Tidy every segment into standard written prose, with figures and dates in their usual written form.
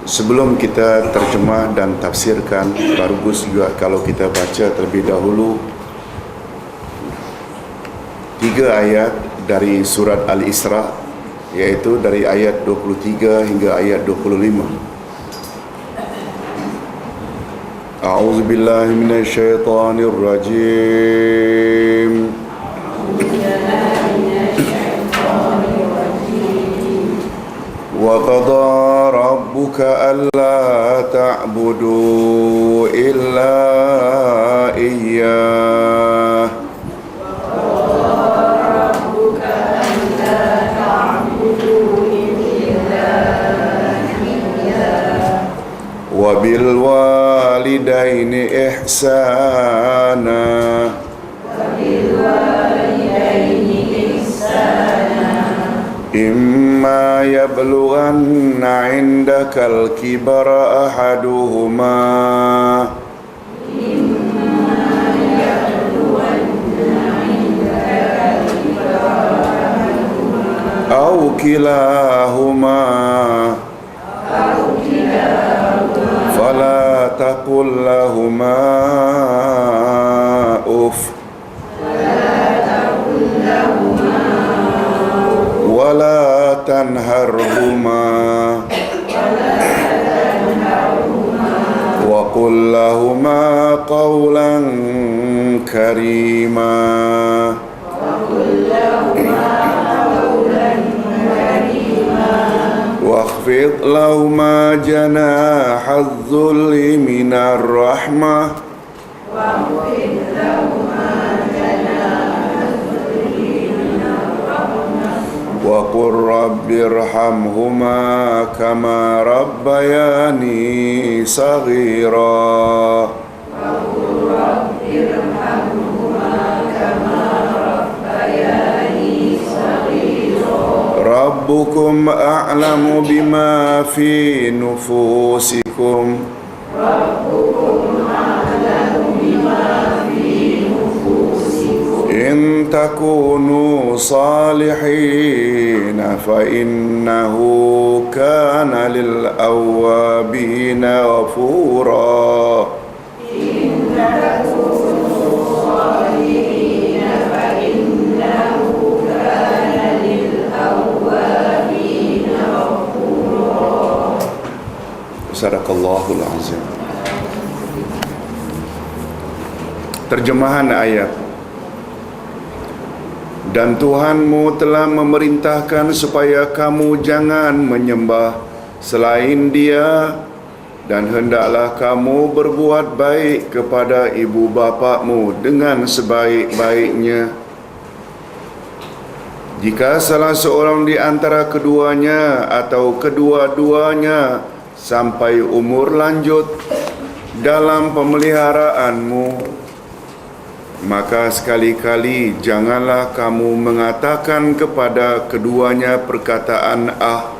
Sebelum kita terjemah dan tafsirkan, bagus juga kalau kita baca terlebih dahulu 3 ayat dari surat Al-Isra, iaitu dari ayat 23 hingga ayat 25. A'udzu billahi minasyaitonir rajim. Wa qada rabbuka alla ta'budu illa iyyah wa bil walidaini ihsana imma yablughanna 'indakal kibara ahaduhuma aw kilahuma fala taqul lahuma uff wala tanharhuma wa qul lahuma qawlan karima wakhfid lahuma janahadh-dhulli minar rahmah wa qur rabbirhamhuma kama rabbayani saghira rabbukum a'lamu bima fi nufusikum in takunu salihin fa innahu kana lil awwabina ghafura Sadaqallahul azim. Terjemahan ayat. Dan Tuhanmu telah memerintahkan supaya kamu jangan menyembah selain Dia, dan hendaklah kamu berbuat baik kepada ibu bapakmu dengan sebaik-baiknya. Jika salah seorang di antara keduanya atau kedua-duanya sampai umur lanjut dalam pemeliharaanmu, maka sekali-kali janganlah kamu mengatakan kepada keduanya perkataan ah,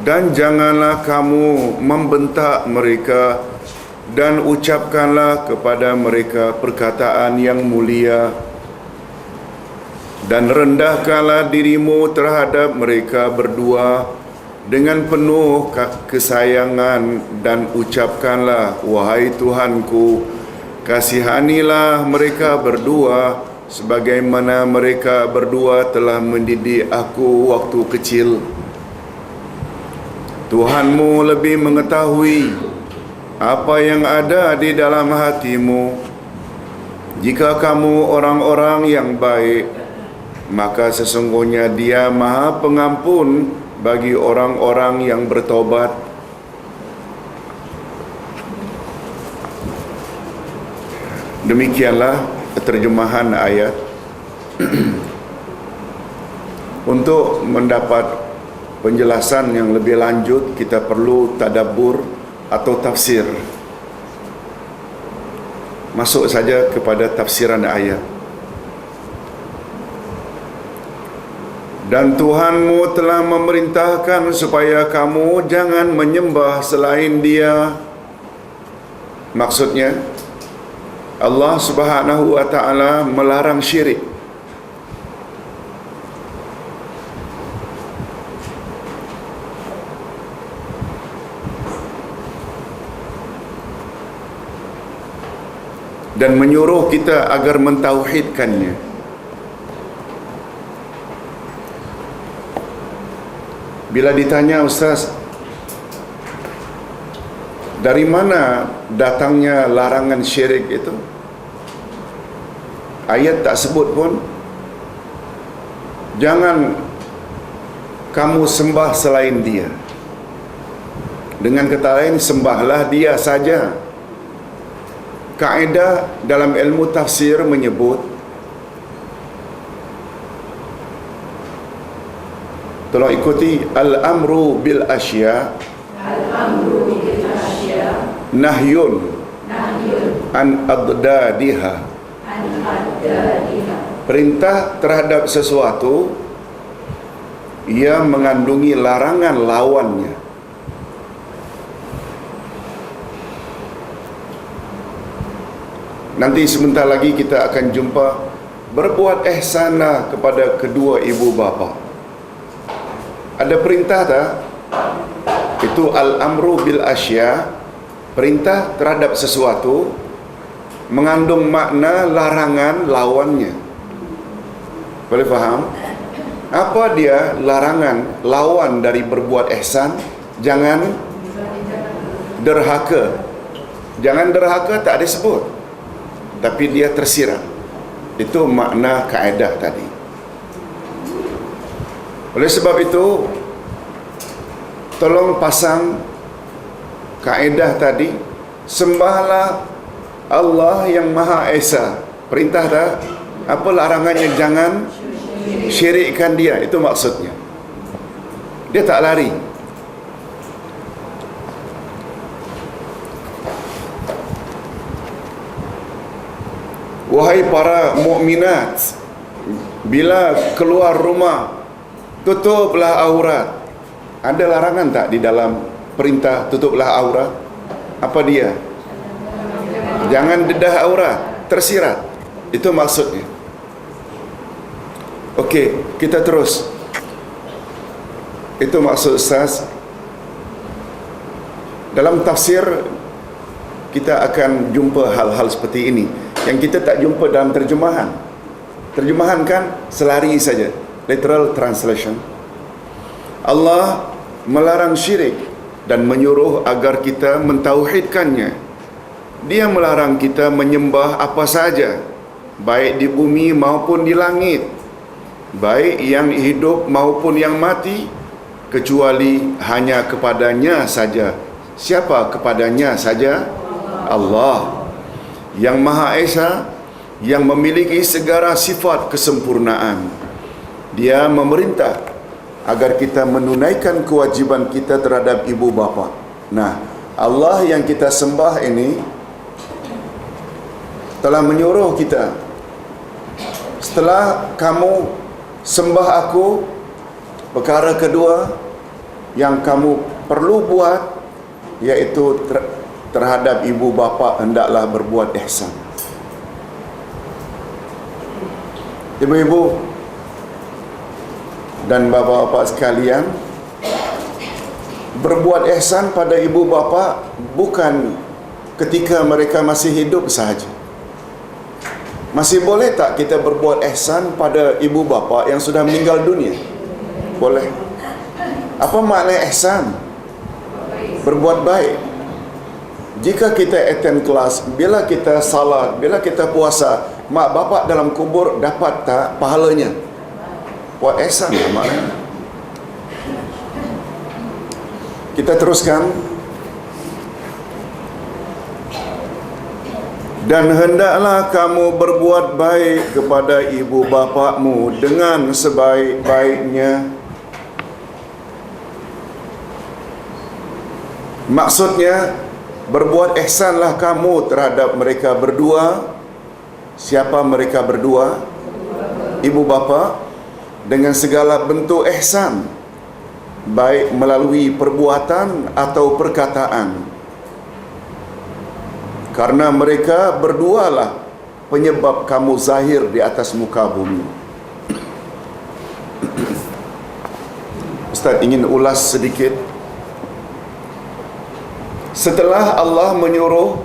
dan janganlah kamu membentak mereka, dan ucapkanlah kepada mereka perkataan yang mulia, dan rendahkanlah dirimu terhadap mereka berdua dengan penuh kesayangan, dan ucapkanlah, wahai Tuhanku, kasihanilah mereka berdua sebagaimana mereka berdua telah mendidik aku waktu kecil. Tuhanmu lebih mengetahui apa yang ada di dalam hatimu. Jika kamu orang-orang yang baik, maka sesungguhnya Dia Maha Pengampun bagi orang-orang yang bertobat. Demikianlah terjemahan ayat. Untuk mendapat penjelasan yang lebih lanjut, kita perlu tadabbur atau tafsir. Masuk saja kepada tafsiran ayat. Dan Tuhanmu telah memerintahkan supaya kamu jangan menyembah selain Dia. Maksudnya, Allah Subhanahu wa Ta'ala melarang syirik. dan menyuruh kita agar mentauhidkannya. Bila ditanya, Ustaz, dari mana datangnya larangan syirik itu? Ayat tak sebut pun. Jangan kamu sembah selain dia. Dengan kata lain, sembahlah dia saja. Kaedah dalam ilmu tafsir menyebut, tolong ikuti, al-amru bil asya nahyun an adadiha. Perintah terhadap sesuatu ia mengandungi larangan lawannya. Nanti sebentar lagi kita akan jumpa, berbuat ihsanlah kepada kedua ibu bapa. Ada perintah tak? Itu al-amru bil asya, perintah terhadap sesuatu mengandung makna larangan lawannya. Boleh faham? Apa dia larangan lawan dari berbuat ihsan? Jangan derhaka. Jangan derhaka tak ada sebut, tapi dia tersirat. Itu makna kaedah tadi. Oleh sebab itu, tolong pasang kaedah tadi, sembahlah Allah yang Maha Esa. Perintah dah, apa larangannya? Jangan syirikkan dia. Itu maksudnya. Dia tak lari. Wahai para mukminat, bila keluar rumah, tutuplah aurat. Ada larangan tak di dalam perintah tutuplah aurat? Apa dia? Jangan dedah aurat, tersirat. Itu maksudnya. Okey, kita terus. Itu maksud Ustaz. Dalam tafsir kita akan jumpa hal-hal seperti ini yang kita tak jumpa dalam terjemahan. Terjemahan kan selari saja, literal translation. Allah melarang syirik dan menyuruh agar kita mentauhidkannya. Dia melarang kita menyembah apa saja, baik di bumi maupun di langit, baik yang hidup maupun yang mati, kecuali hanya kepadanya saja. Siapa kepadanya saja? Allah yang Maha Esa, yang memiliki segala sifat kesempurnaan. Dia memerintah agar kita menunaikan kewajiban kita terhadap ibu bapa. Nah, Allah yang kita sembah ini telah menyuruh kita, setelah kamu sembah aku, perkara kedua yang kamu perlu buat iaitu terhadap ibu bapa hendaklah berbuat ihsan. Ibu-ibu dan bapa-bapa sekalian, berbuat ihsan pada ibu bapa bukan ketika mereka masih hidup sahaja. Masih boleh tak kita berbuat ihsan pada ibu bapa yang sudah meninggal dunia? Boleh. Apa makna ihsan? Berbuat baik. Jika kita attend kelas, bila kita salat, bila kita puasa, mak bapak dalam kubur dapat tak pahalanya? Buat ihsan lah maknanya. Kita teruskan. Dan hendaklah kamu berbuat baik kepada ibu bapakmu dengan sebaik-baiknya. Maksudnya, berbuat ihsanlah kamu terhadap mereka berdua. Siapa mereka berdua? Ibu bapa, dengan segala bentuk ihsan, baik melalui perbuatan atau perkataan. Karena mereka berdualah penyebab kamu zahir di atas muka bumi. Ustaz ingin ulas sedikit. Setelah Allah menyuruh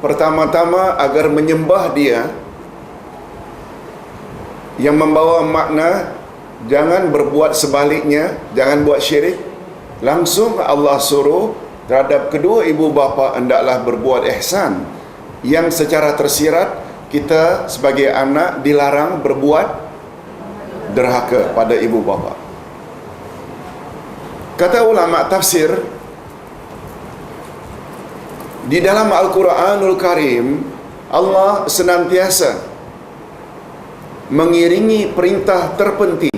Pertama-tama agar menyembah dia, yang membawa makna jangan berbuat sebaliknya, jangan buat syirik. Langsung Allah suruh terhadap kedua ibu bapa hendaklah berbuat ihsan. Yang secara tersirat kita sebagai anak dilarang berbuat derhaka pada ibu bapa. Kata ulama tafsir, di dalam Al-Quranul Karim Allah senantiasa mengiringi perintah terpenting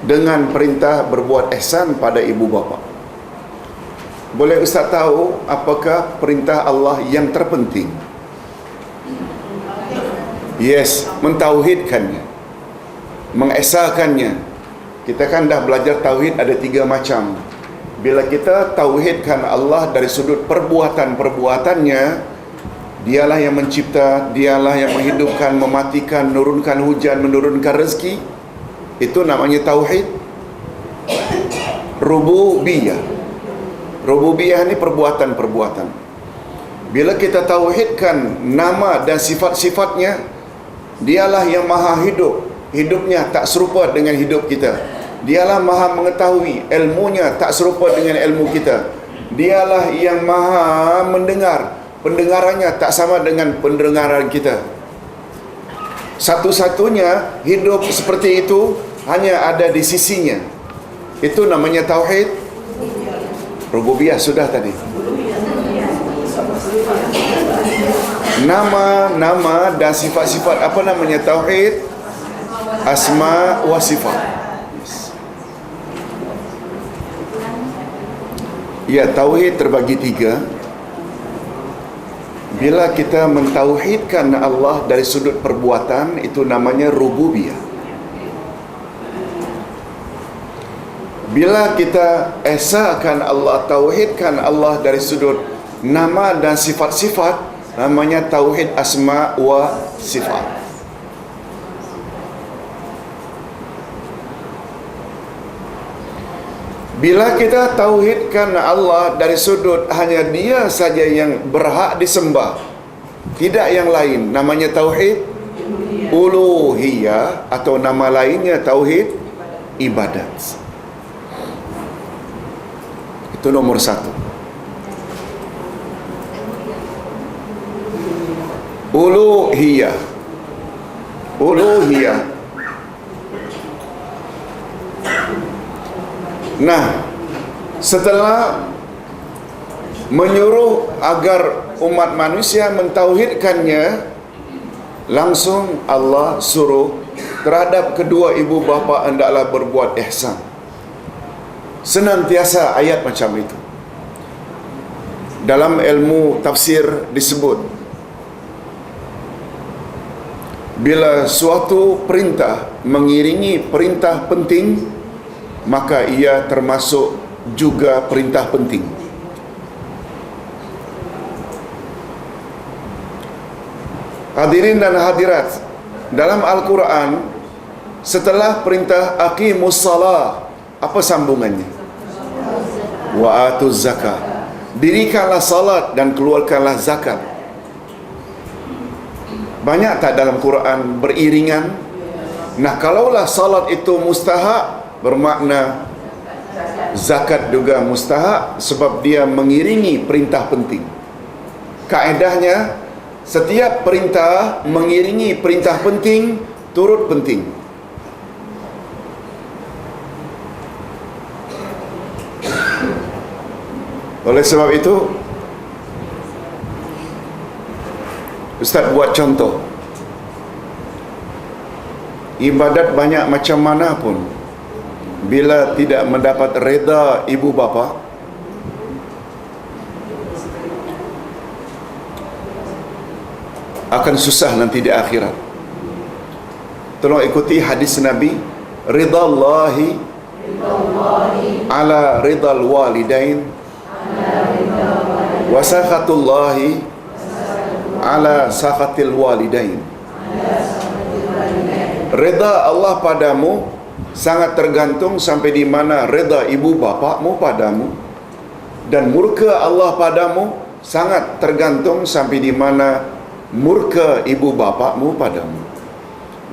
dengan perintah berbuat ihsan pada ibu bapa. Boleh Ustaz tahu apakah perintah Allah yang terpenting? Yes, mentauhidkannya, mengesakannya. Kita kan dah belajar tauhid ada 3 macam. Bila kita tauhidkan Allah dari sudut perbuatan-perbuatannya, dialah yang mencipta, dialah yang menghidupkan, mematikan, menurunkan hujan, menurunkan rezeki, itu namanya tauhid rububiyah. Rububiyah ni perbuatan-perbuatan. Bila kita tauhidkan nama dan sifat-sifatnya, dialah yang maha hidup, hidupnya tak serupa dengan hidup kita. Dialah maha mengetahui, ilmunya tak serupa dengan ilmu kita. Dialah yang maha mendengar, pendengarannya tak sama dengan pendengaran kita. Satu-satunya hidup seperti itu hanya ada di sisinya. Itu namanya tauhid rububiyah. Sudah tadi. Nama-nama dan sifat-sifat, apa namanya tauhid? Asma wa sifat. Ya, tauhid terbagi 3. Bila kita mentauhidkan Allah dari sudut perbuatan, itu namanya rububiyah. Bila kita esakan Allah, tauhidkan Allah dari sudut nama dan sifat-sifat, namanya tauhid asma wa sifat. Bila kita tauhidkan Allah dari sudut hanya dia saja yang berhak disembah, tidak yang lain, namanya tauhid uluhiyah, atau nama lainnya tauhid ibadat. Itu nomor 1. Uluhiyah. Uluhiyah. Nah, setelah menyuruh agar umat manusia mentauhidkannya, langsung Allah suruh terhadap kedua ibu bapa hendaklah berbuat ihsan. Senantiasa ayat macam itu. Dalam ilmu tafsir disebut, bila suatu perintah mengiringi perintah penting, maka ia termasuk juga perintah penting. Hadirin dan hadirat, dalam Al-Quran, setelah perintah aqimus salah, apa sambungannya? Wa atuz zakat. Dirikanlah salat dan keluarkanlah zakat. Banyak tak dalam Quran beriringan? Nah, kalaulah salat itu mustahak, bermakna zakat juga mustahak, sebab dia mengiringi perintah penting. Kaedahnya, setiap perintah mengiringi perintah penting, turut penting. Oleh sebab itu, Ustaz buat contoh. Ibadat banyak macam mana pun, bila tidak mendapat reda ibu bapa, akan susah nanti di akhirat. Tolong ikuti hadis Nabi, ridallahi ala ridal walidain wa sakhatullahi ala sakhatil walidain. Reda Allah padamu sangat tergantung sampai di mana reda ibu bapakmu padamu, dan murka Allah padamu sangat tergantung sampai di mana murka ibu bapakmu padamu.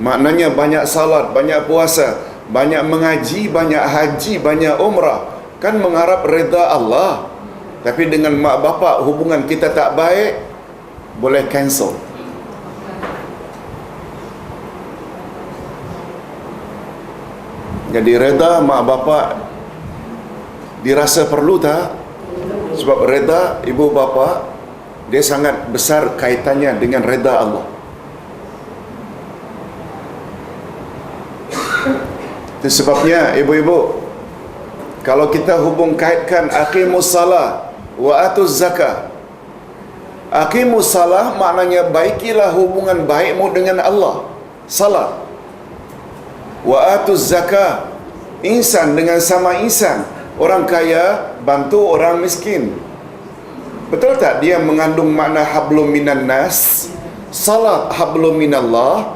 Maknanya banyak salat, banyak puasa, banyak mengaji, banyak haji, banyak umrah, kan mengharap reda Allah. Tapi dengan mak bapak hubungan kita tak baik, boleh cancel. Jadi reda mak bapak dirasa perlu tak? Sebab reda ibu bapa dia sangat besar kaitannya dengan reda Allah. Itu sebabnya ibu-ibu, kalau kita hubung kaitkan aqimus salah wa atuz zakah. Aqimus salah maknanya baikilah hubungan baikmu dengan Allah. Salat. Wa atuz zakah, insan dengan sama insan. Orang kaya bantu orang miskin. Betul tak dia mengandung makna hablum minan nas? Salat hablum minallah,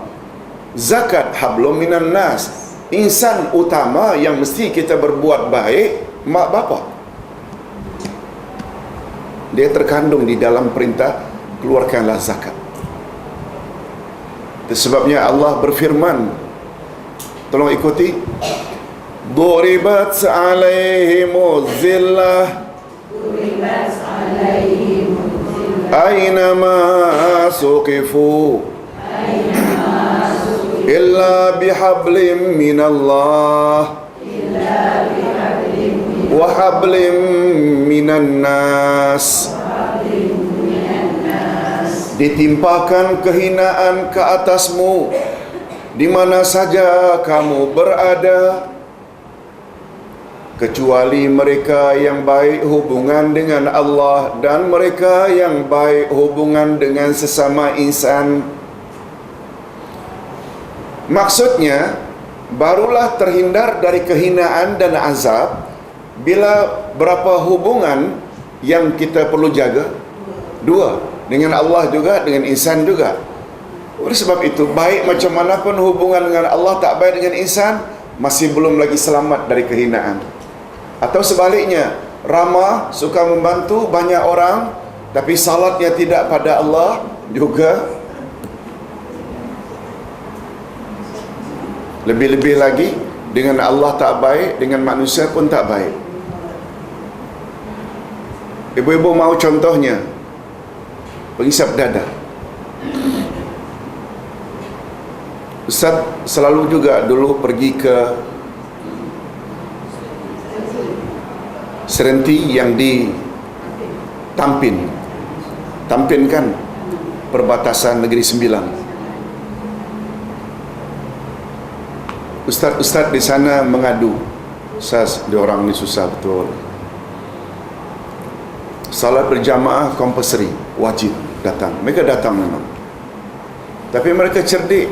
zakat hablum minan nas. Insan utama yang mesti kita berbuat baik, mak bapa. Dia terkandung di dalam perintah keluarkanlah zakat. Itu sebabnya Allah berfirman, tolong ikuti, Duribat alaihimuz zillah aynama suqifu illa bihablim minallah wa hablim minan nas. Ditimpakan kehinaan ke atasmu di mana saja kamu berada, kecuali mereka yang baik hubungan dengan Allah dan mereka yang baik hubungan dengan sesama insan. Maksudnya, barulah terhindar dari kehinaan dan azab bila berapa hubungan yang kita perlu jaga? Dua, dengan Allah juga, dengan insan juga. Oleh sebab itu, baik macam mana pun hubungan dengan Allah, tak baik dengan insan, masih belum lagi selamat dari kehinaan. Atau sebaliknya, ramah, suka membantu banyak orang, tapi salatnya tidak pada Allah juga. Lebih-lebih lagi, dengan Allah tak baik, dengan manusia pun tak baik. Ibu-ibu mau contohnya, pengisap dada. Ustaz selalu juga dulu pergi ke Serenti yang di Tampin kan perbatasan Negeri Sembilan. Ustaz di sana mengadu, Ustaz, diorang ni susah betul. Salat berjamaah compulsory, wajib datang. Mereka datang memang. Tapi mereka cerdik.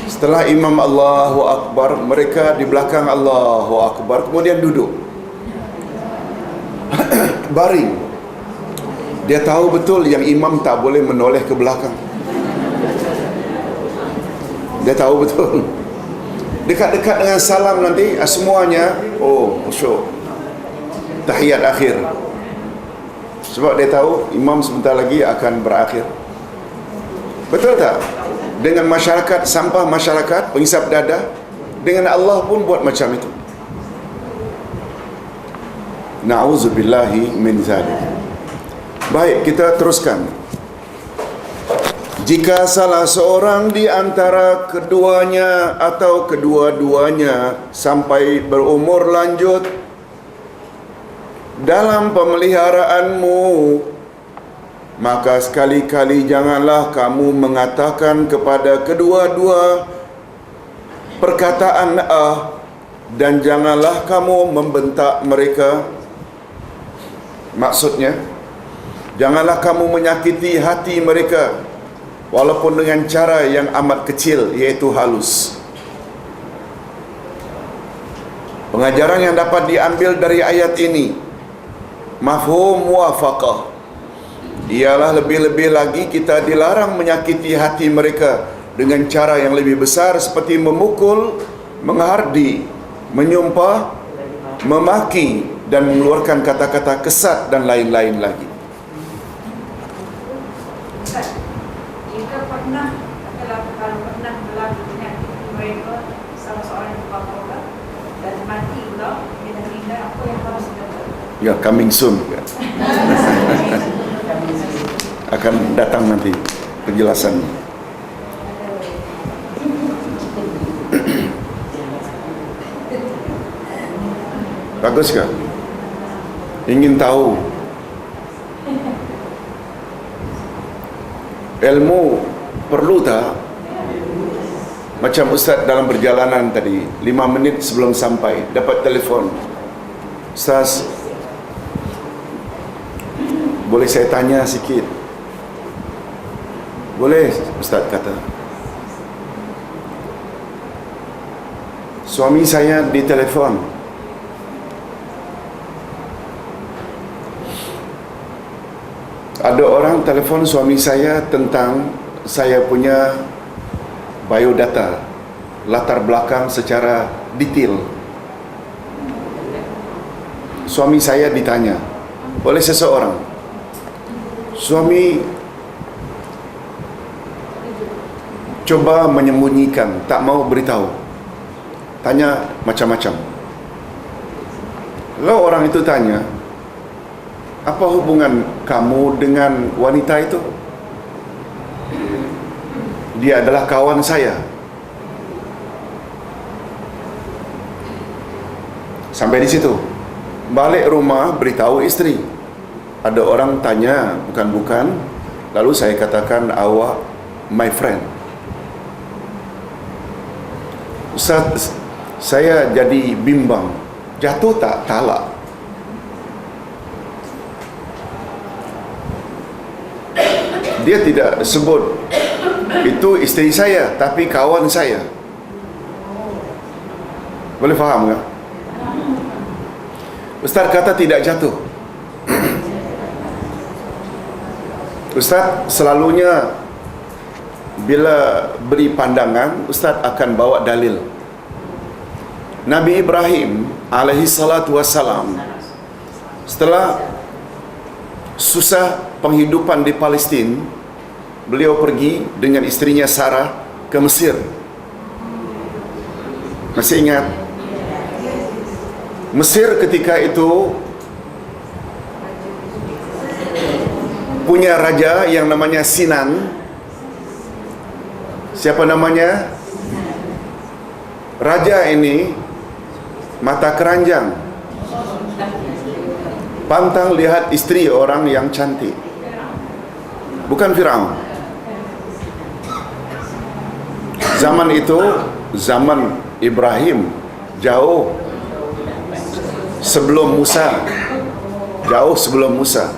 Setelah imam Allahu Akbar, mereka di belakang Allahu Akbar, kemudian duduk. Baring. Dia tahu betul yang imam tak boleh menoleh ke belakang. Dia tahu betul. Dekat-dekat dengan salam nanti, semuanya, oh, khusyuk. Tahiyat akhir. Sebab dia tahu imam sebentar lagi akan berakhir. Betul tak? Dengan masyarakat, sampah masyarakat, pengisap dada, dengan Allah pun buat macam itu. Na'udzubillahi min zalik. Baik, kita teruskan. Jika salah seorang di antara keduanya atau kedua-duanya sampai berumur lanjut dalam pemeliharaanmu, maka sekali-kali janganlah kamu mengatakan kepada kedua-dua perkataan dan janganlah kamu membentak mereka. Maksudnya, janganlah kamu menyakiti hati mereka walaupun dengan cara yang amat kecil, iaitu halus. Pengajaran yang dapat diambil dari ayat ini, mafhum muwafaqah, ialah lebih-lebih lagi kita dilarang menyakiti hati mereka dengan cara yang lebih besar seperti memukul, menghardi, menyumpah, memaki dan mengeluarkan kata-kata kesat dan lain-lain lagi. Jika pernah kalau pernah berlaku penyakit mereka salah seorang yang berapa dan mati pula dia dah meninggal, apa yang harus dilakukan? Ya, coming soon. Akan datang nanti penjelasannya. Bagus ke? Ingin tahu ilmu perlu tak? Macam Ustaz dalam perjalanan tadi, 5 minit sebelum sampai dapat telefon, Ustaz, boleh saya tanya sikit? Boleh, Ustaz kata. Suami saya ditelefon. Ada orang telefon suami saya tentang saya punya biodata, latar belakang secara detail. Suami saya ditanya oleh seseorang. Suami coba menyembunyikan, tak mau beritahu. Tanya macam-macam. Lalu orang itu tanya, apa hubungan kamu dengan wanita itu? Dia adalah kawan saya. Sampai di situ. Balik rumah beritahu isteri. Ada orang tanya, bukan-bukan. Lalu saya katakan, awak my friend. Ustaz, saya jadi bimbang. Jatuh tak talak? Dia tidak sebut itu isteri saya, tapi kawan saya. Boleh faham tak? Ustaz kata tidak jatuh. Ustaz selalunya bila beri pandangan, Ustaz akan bawa dalil. Nabi Ibrahim alaihi salatu wassalam, setelah susah penghidupan di Palestin, beliau pergi dengan istrinya Sarah ke Mesir. Masih ingat? Mesir ketika itu punya raja yang namanya Sinan. Siapa namanya? Raja ini mata keranjang, pantang lihat isteri orang yang cantik. Bukan Firaun. Zaman itu zaman Ibrahim, jauh sebelum Musa. Jauh sebelum Musa.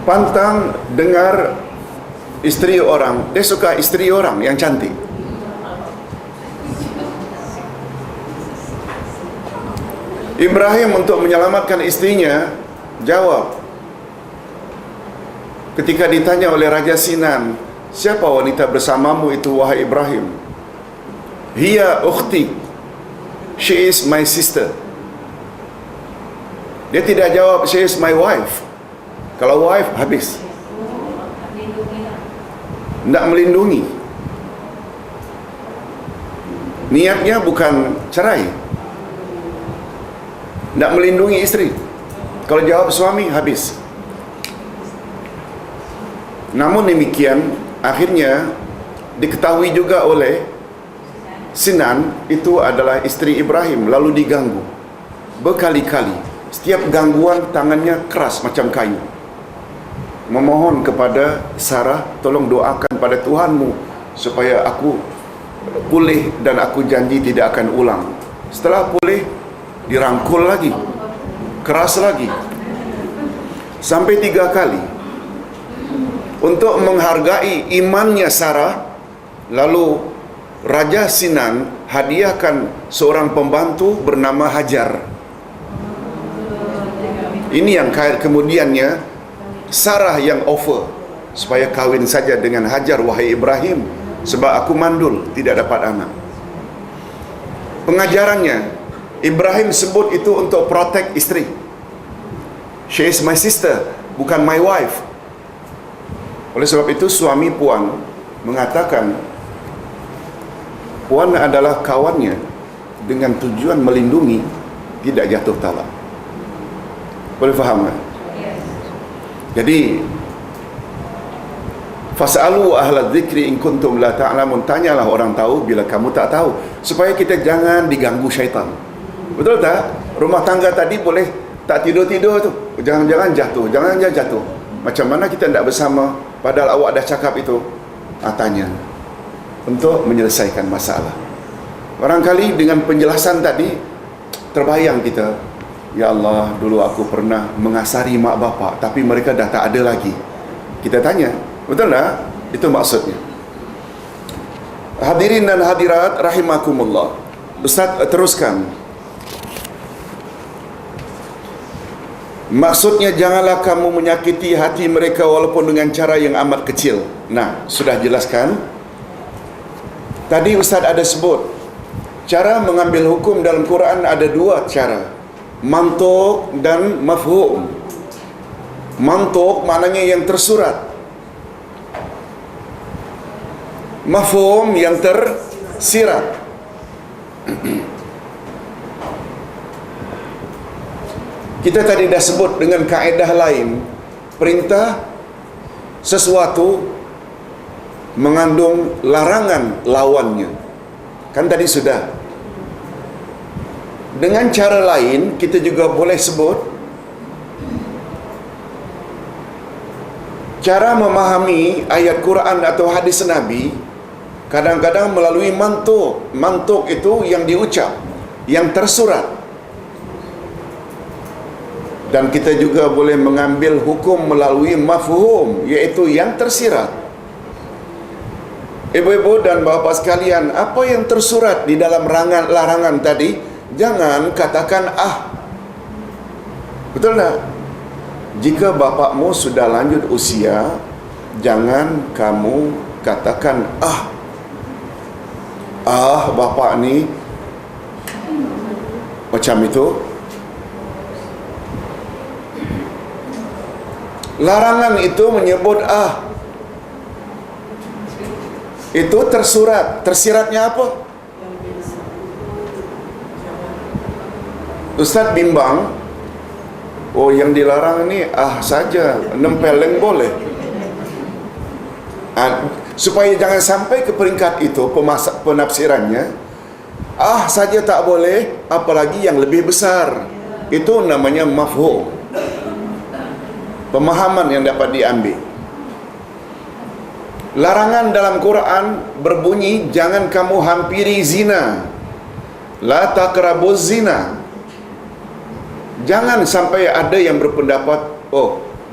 Pantang dengar isteri orang. Dia suka isteri orang yang cantik. Ibrahim untuk menyelamatkan istrinya jawab, ketika ditanya oleh Raja Sinan, siapa wanita bersamamu itu wahai Ibrahim? Hiya ukhti, she is my sister. Dia tidak jawab she is my wife. Kalau wife habis, tidak melindungi. Niatnya bukan cerai, tidak melindungi isteri. Kalau jawab suami, habis. Namun demikian, akhirnya diketahui juga oleh Sinan itu adalah isteri Ibrahim, lalu diganggu berkali-kali. Setiap gangguan tangannya keras macam kayu, memohon kepada Sarah, tolong doakan pada Tuhanmu supaya aku pulih dan aku janji tidak akan ulang. Setelah pulih, dirangkul lagi, keras lagi, sampai 3 kali. Untuk menghargai imannya Sarah, lalu Raja Sinan hadiahkan seorang pembantu bernama Hajar. Ini yang kemudiannya Sarah yang offer supaya kahwin saja dengan Hajar wahai Ibrahim, sebab aku mandul tidak dapat anak. Pengajarannya, Ibrahim sebut itu untuk protect isteri. She is my sister, bukan my wife. Oleh sebab itu suami puan mengatakan puan adalah kawannya dengan tujuan melindungi, tidak jatuh talak. Boleh faham tak? Yes. Jadi fas'alu ahla dzikri in kuntum la ta'lamun, tanyalah orang tahu bila kamu tak tahu, supaya kita jangan diganggu syaitan. Betul tak? Rumah tangga tadi boleh tak tidur-tidur tu, jangan-jangan jatuh. Macam mana kita tidak bersama padahal awak dah cakap itu? Tanya untuk menyelesaikan masalah. Barangkali dengan penjelasan tadi terbayang kita, ya Allah, dulu aku pernah mengasari mak bapak tapi mereka dah tak ada lagi. Kita tanya, betul tak? Itu maksudnya. Hadirin dan hadirat rahimakumullah. Ustaz teruskan. Maksudnya janganlah kamu menyakiti hati mereka walaupun dengan cara yang amat kecil. Nah, sudah jelaskan. Tadi Ustaz ada sebut cara mengambil hukum dalam Quran ada dua cara, mantuk dan mafhum. Mantuk maknanya yang tersurat, mafhum yang tersirat. Kita tadi dah sebut dengan kaedah lain, perintah sesuatu mengandung larangan lawannya. Kan tadi sudah. Dengan cara lain kita juga boleh sebut cara memahami ayat Quran atau hadis Nabi kadang-kadang melalui mantuk. Mantuk itu yang diucap, yang tersurat. Dan kita juga boleh mengambil hukum melalui mafhum, iaitu yang tersirat. Ibu-ibu dan bapa sekalian, apa yang tersurat di dalam larangan tadi, jangan katakan Betul tak? Jika bapakmu sudah lanjut usia, jangan kamu katakan bapak ni macam itu. Larangan itu menyebut itu tersurat. Tersiratnya apa? Ustaz bimbang, oh yang dilarang ni saja, nempeleng boleh. Supaya jangan sampai ke peringkat itu penafsirannya, saja tak boleh, apalagi yang lebih besar. Itu namanya mafhum, pemahaman yang dapat diambil. Larangan dalam Quran berbunyi, jangan kamu hampiri zina, la taqrabuz zina. Jangan sampai ada yang berpendapat,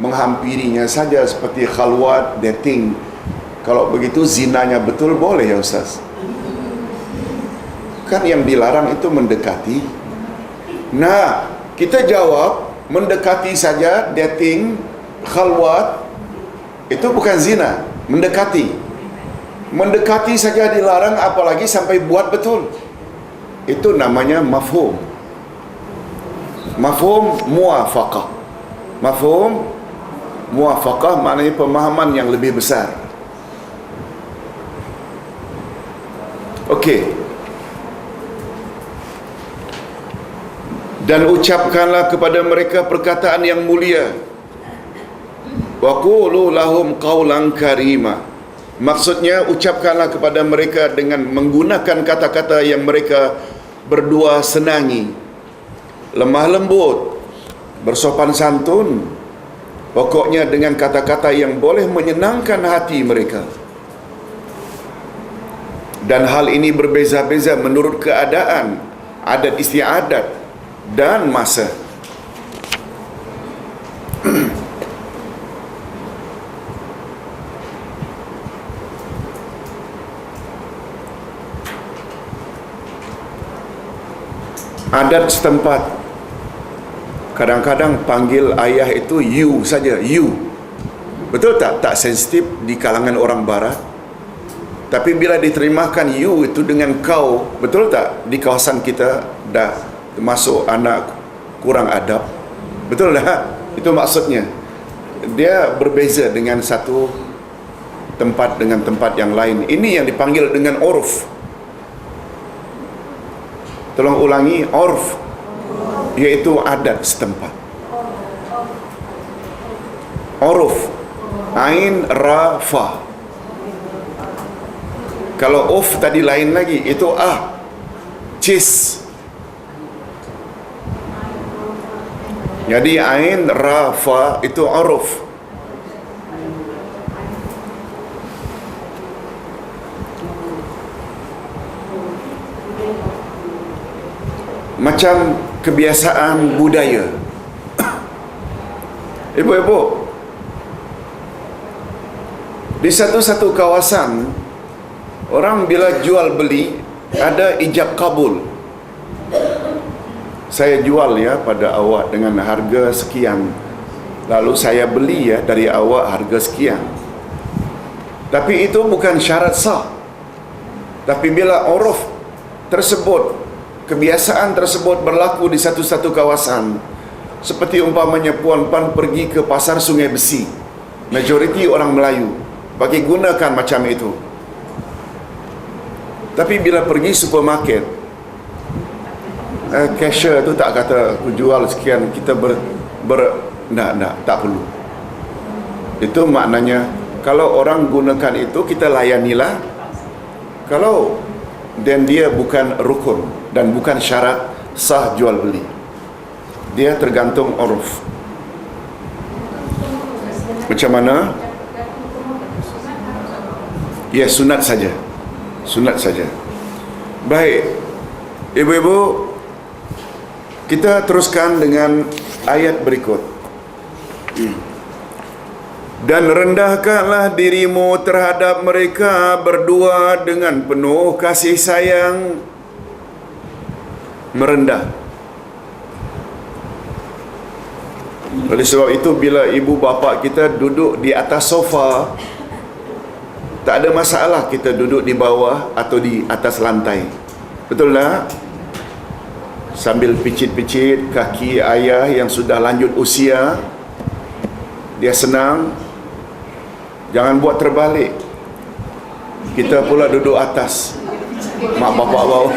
menghampirinya saja seperti khalwat, dating. Kalau begitu zinanya betul boleh ya Ustaz? Kan yang dilarang itu mendekati. Nah, kita jawab, mendekati saja, dating, khalwat, itu bukan zina. Mendekati saja dilarang, apalagi sampai buat betul. Itu namanya mafhum. Mafhum muwafaqah. Mafhum muwafaqah maknanya pemahaman yang lebih besar. Okey. Dan ucapkanlah kepada mereka perkataan yang mulia. Wa qulu lahum qawlan karima. Maksudnya ucapkanlah kepada mereka dengan menggunakan kata-kata yang mereka berdua senangi, lemah lembut, bersopan santun, pokoknya dengan kata-kata yang boleh menyenangkan hati mereka. Dan hal ini berbeza-beza menurut keadaan, adat istiadat dan masa. Adat setempat kadang-kadang panggil ayah itu you saja, you. Betul tak? Tak sensitif di kalangan orang barat. Tapi bila diterimakan you itu dengan kau, betul tak? Di kawasan kita dah termasuk anak kurang adab. Betul tak? Itu maksudnya. Dia berbeza dengan satu tempat dengan tempat yang lain. Ini yang dipanggil dengan urf. Tolong ulangi, urf, iaitu adat setempat. Uruf, ain, ra, fa. Kalau uf tadi lain lagi, itu cis. Jadi ain, ra, fa itu uruf. Macam kebiasaan budaya. Ibu-ibu, di satu-satu kawasan, orang bila jual beli ada ijab kabul. Saya jual ya pada awak dengan harga sekian, lalu saya beli ya dari awak harga sekian. Tapi itu bukan syarat sah. Tapi bila uruf tersebut, kebiasaan tersebut berlaku di satu-satu kawasan, seperti umpamanya puan-puan pergi ke pasar Sungai Besi, majoriti orang Melayu bagi gunakan macam itu. Tapi bila pergi supermarket, cashier tu tak kata aku jual sekian, kita tak perlu. Itu maknanya kalau orang gunakan itu, kita layanilah. Kalau dan dia bukan rukun dan bukan syarat sah jual beli, dia tergantung uruf. Macam mana? Ya, sunat saja. Sunat saja. Baik, ibu-ibu, kita teruskan dengan ayat berikut. Dan rendahkanlah dirimu terhadap mereka berdua dengan penuh kasih sayang. Merendah. Oleh sebab itu, bila ibu bapa kita duduk di atas sofa, tak ada masalah kita duduk di bawah atau di atas lantai. Betul tak? Sambil picit-picit kaki ayah yang sudah lanjut usia, dia senang. Jangan buat terbalik. Kita pula duduk atas, mak bapak bawah.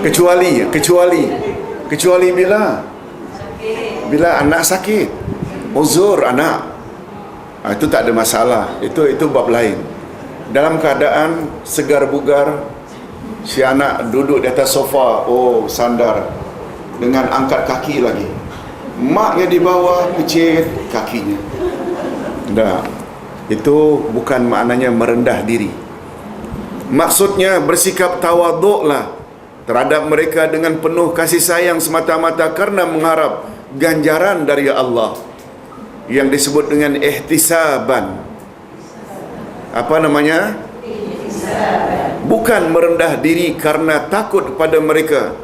Kecuali bila anak sakit, uzur anak, itu tak ada masalah. Itu bab lain. Dalam keadaan segar bugar, si anak duduk di atas sofa, sandar dengan angkat kaki lagi, maknya di bawah picit kakinya. Itu bukan maknanya merendah diri. Maksudnya bersikap tawaduklah terhadap mereka dengan penuh kasih sayang semata-mata karena mengharap ganjaran dari Allah, yang disebut dengan ihtisaban. Apa namanya? Bukan merendah diri karena takut pada mereka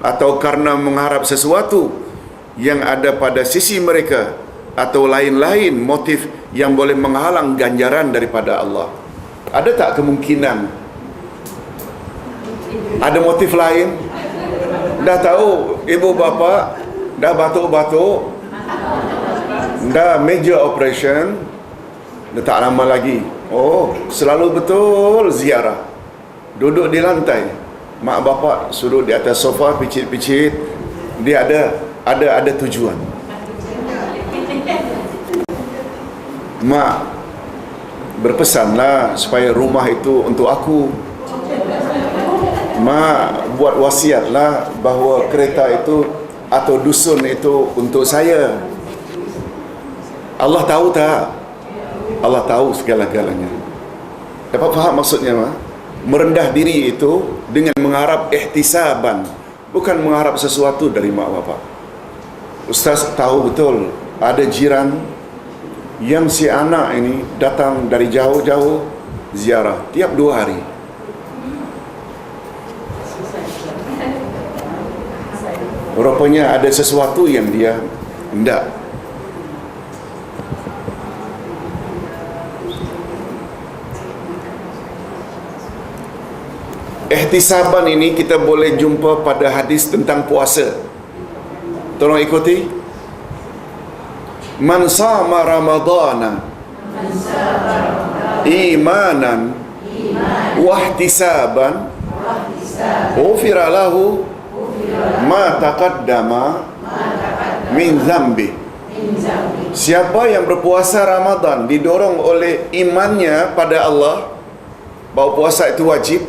atau karena mengharap sesuatu yang ada pada sisi mereka, atau lain-lain motif yang boleh menghalang ganjaran daripada Allah. Ada tak kemungkinan ada motif lain? Dah tahu ibu bapa dah batuk-batuk, dah major operation, dah tak lama lagi, selalu betul ziarah, duduk di lantai, mak bapak suruh di atas sofa picit-picit. Dia ada tujuan. Mak berpesanlah supaya rumah itu untuk aku. Mak buat wasiatlah bahawa kereta itu atau dusun itu untuk saya. Allah tahu tak? Allah tahu segala-galanya. Dapat faham maksudnya, Mak? Merendah diri itu dengan mengharap ihtisaban, bukan mengharap sesuatu dari mak bapak. Ustaz tahu betul ada jiran yang si anak ini datang dari jauh-jauh ziarah tiap 2 hari. Rupanya ada sesuatu yang dia hendak. Ihtisaban ini kita boleh jumpa pada hadis tentang puasa. Tolong ikuti. Man sama Ramadana imanan wahtisaban ghufira lahu ma taqaddama min zambi. Siapa yang berpuasa Ramadan didorong oleh imannya pada Allah, bahawa puasa itu wajib,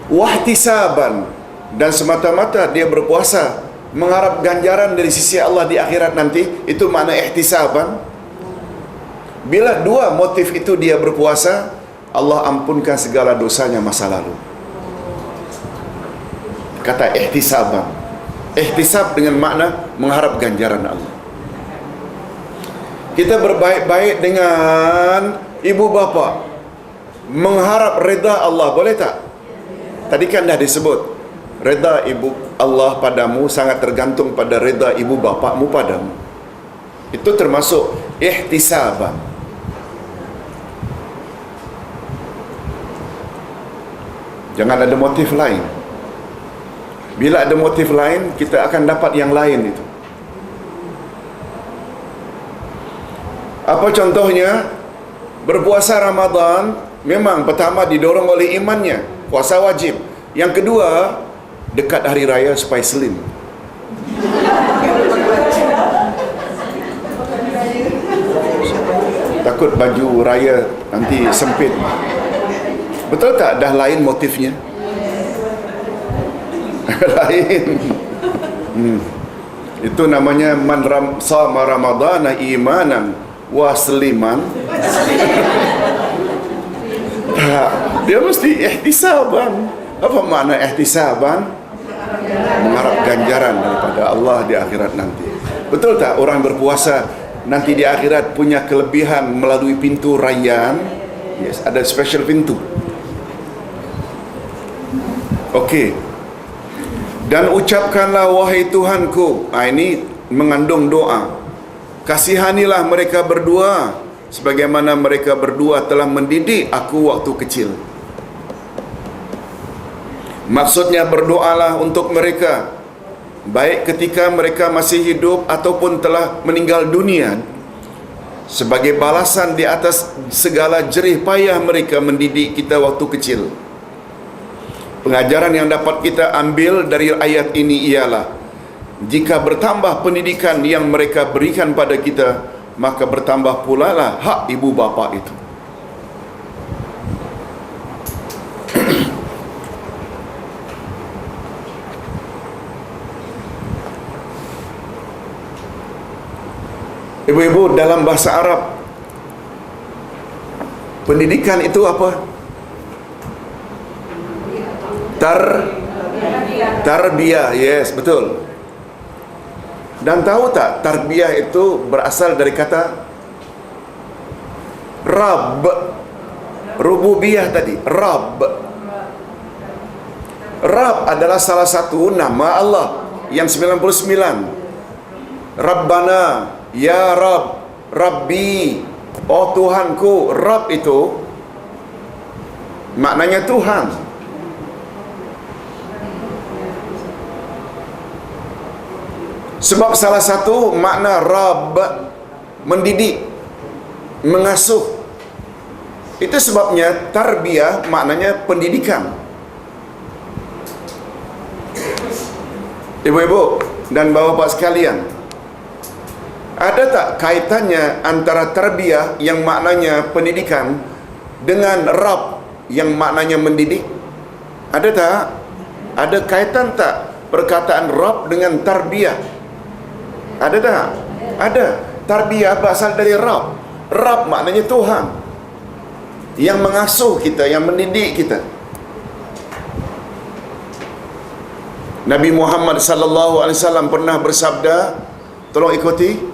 wahtisaban, dan semata-mata dia berpuasa mengharap ganjaran dari sisi Allah di akhirat nanti, itu makna ihtisaban. Bila dua motif itu dia berpuasa, Allah ampunkan segala dosanya masa lalu. Kata ihtisaban, ihtisab dengan makna mengharap ganjaran Allah. Kita berbaik-baik dengan ibu bapa, mengharap reda Allah, boleh tak? Tadi kan dah disebut, reda ibu Allah padamu sangat tergantung pada reda ibu bapakmu padamu. Itu termasuk ihtisaban. Jangan ada motif lain. Bila ada motif lain, kita akan dapat yang lain itu. Apa contohnya? Berpuasa Ramadan memang pertama didorong oleh imannya, puasa wajib. Yang kedua, dekat hari raya supaya slim. Takut baju raya nanti sempit. Betul tak? Dah lain motifnya. Lain. Itu namanya man sama Ramadana imanan wa sliman. Dia mesti ihtisaban. Apa makna ihtisaban? Mengharap ganjaran daripada Allah di akhirat nanti. Betul tak orang berpuasa nanti di akhirat punya kelebihan melalui pintu rayyan? Yes, ada special pintu. Okey. Dan ucapkanlah wahai Tuhanku. Ini mengandung doa. Kasihanilah mereka berdua sebagaimana mereka berdua telah mendidik aku waktu kecil. Maksudnya berdoalah untuk mereka, baik ketika mereka masih hidup ataupun telah meninggal dunia, sebagai balasan di atas segala jerih payah mereka mendidik kita waktu kecil. Pengajaran yang dapat kita ambil dari ayat ini ialah, jika bertambah pendidikan yang mereka berikan pada kita, maka bertambah pula lah hak ibu bapa itu. Ibu-ibu, dalam bahasa Arab, pendidikan itu apa? Tarbiyah, yes, betul. Dan tahu tak, tarbiyah itu berasal dari kata Rabb. Rububiyah tadi, Rabb. Rabb adalah salah satu nama Allah yang 99. Rabbana, Ya Rabb, Rabbi, oh Tuhanku. Rabb itu maknanya Tuhan. Sebab salah satu makna Rabb mendidik, mengasuh. Itu sebabnya tarbiyah maknanya pendidikan. Ibu-ibu dan bapa-bapa sekalian, ada tak kaitannya antara tarbiyah yang maknanya pendidikan dengan Rabb yang maknanya mendidik? Ada tak? Ada kaitan tak perkataan Rabb dengan tarbiyah? Ada tak? Ada. Tarbiyah berasal dari Rabb. Rabb maknanya Tuhan yang mengasuh kita, yang mendidik kita. Nabi Muhammad sallallahu alaihi wasallam pernah bersabda, tolong ikuti.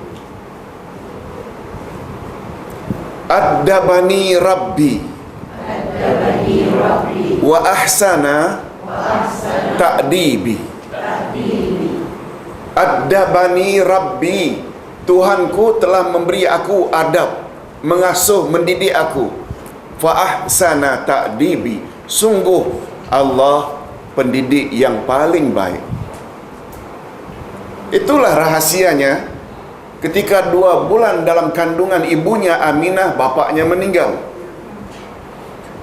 Addabani Rabbi wa ahsana ta'dibi. Addabani Rabbi, Tuhanku telah memberi aku adab, mengasuh, mendidik aku. Fa ahsana ta'dibi, sungguh Allah pendidik yang paling baik. Itulah rahasianya Ketika 2 bulan dalam kandungan ibunya Aminah, bapaknya meninggal.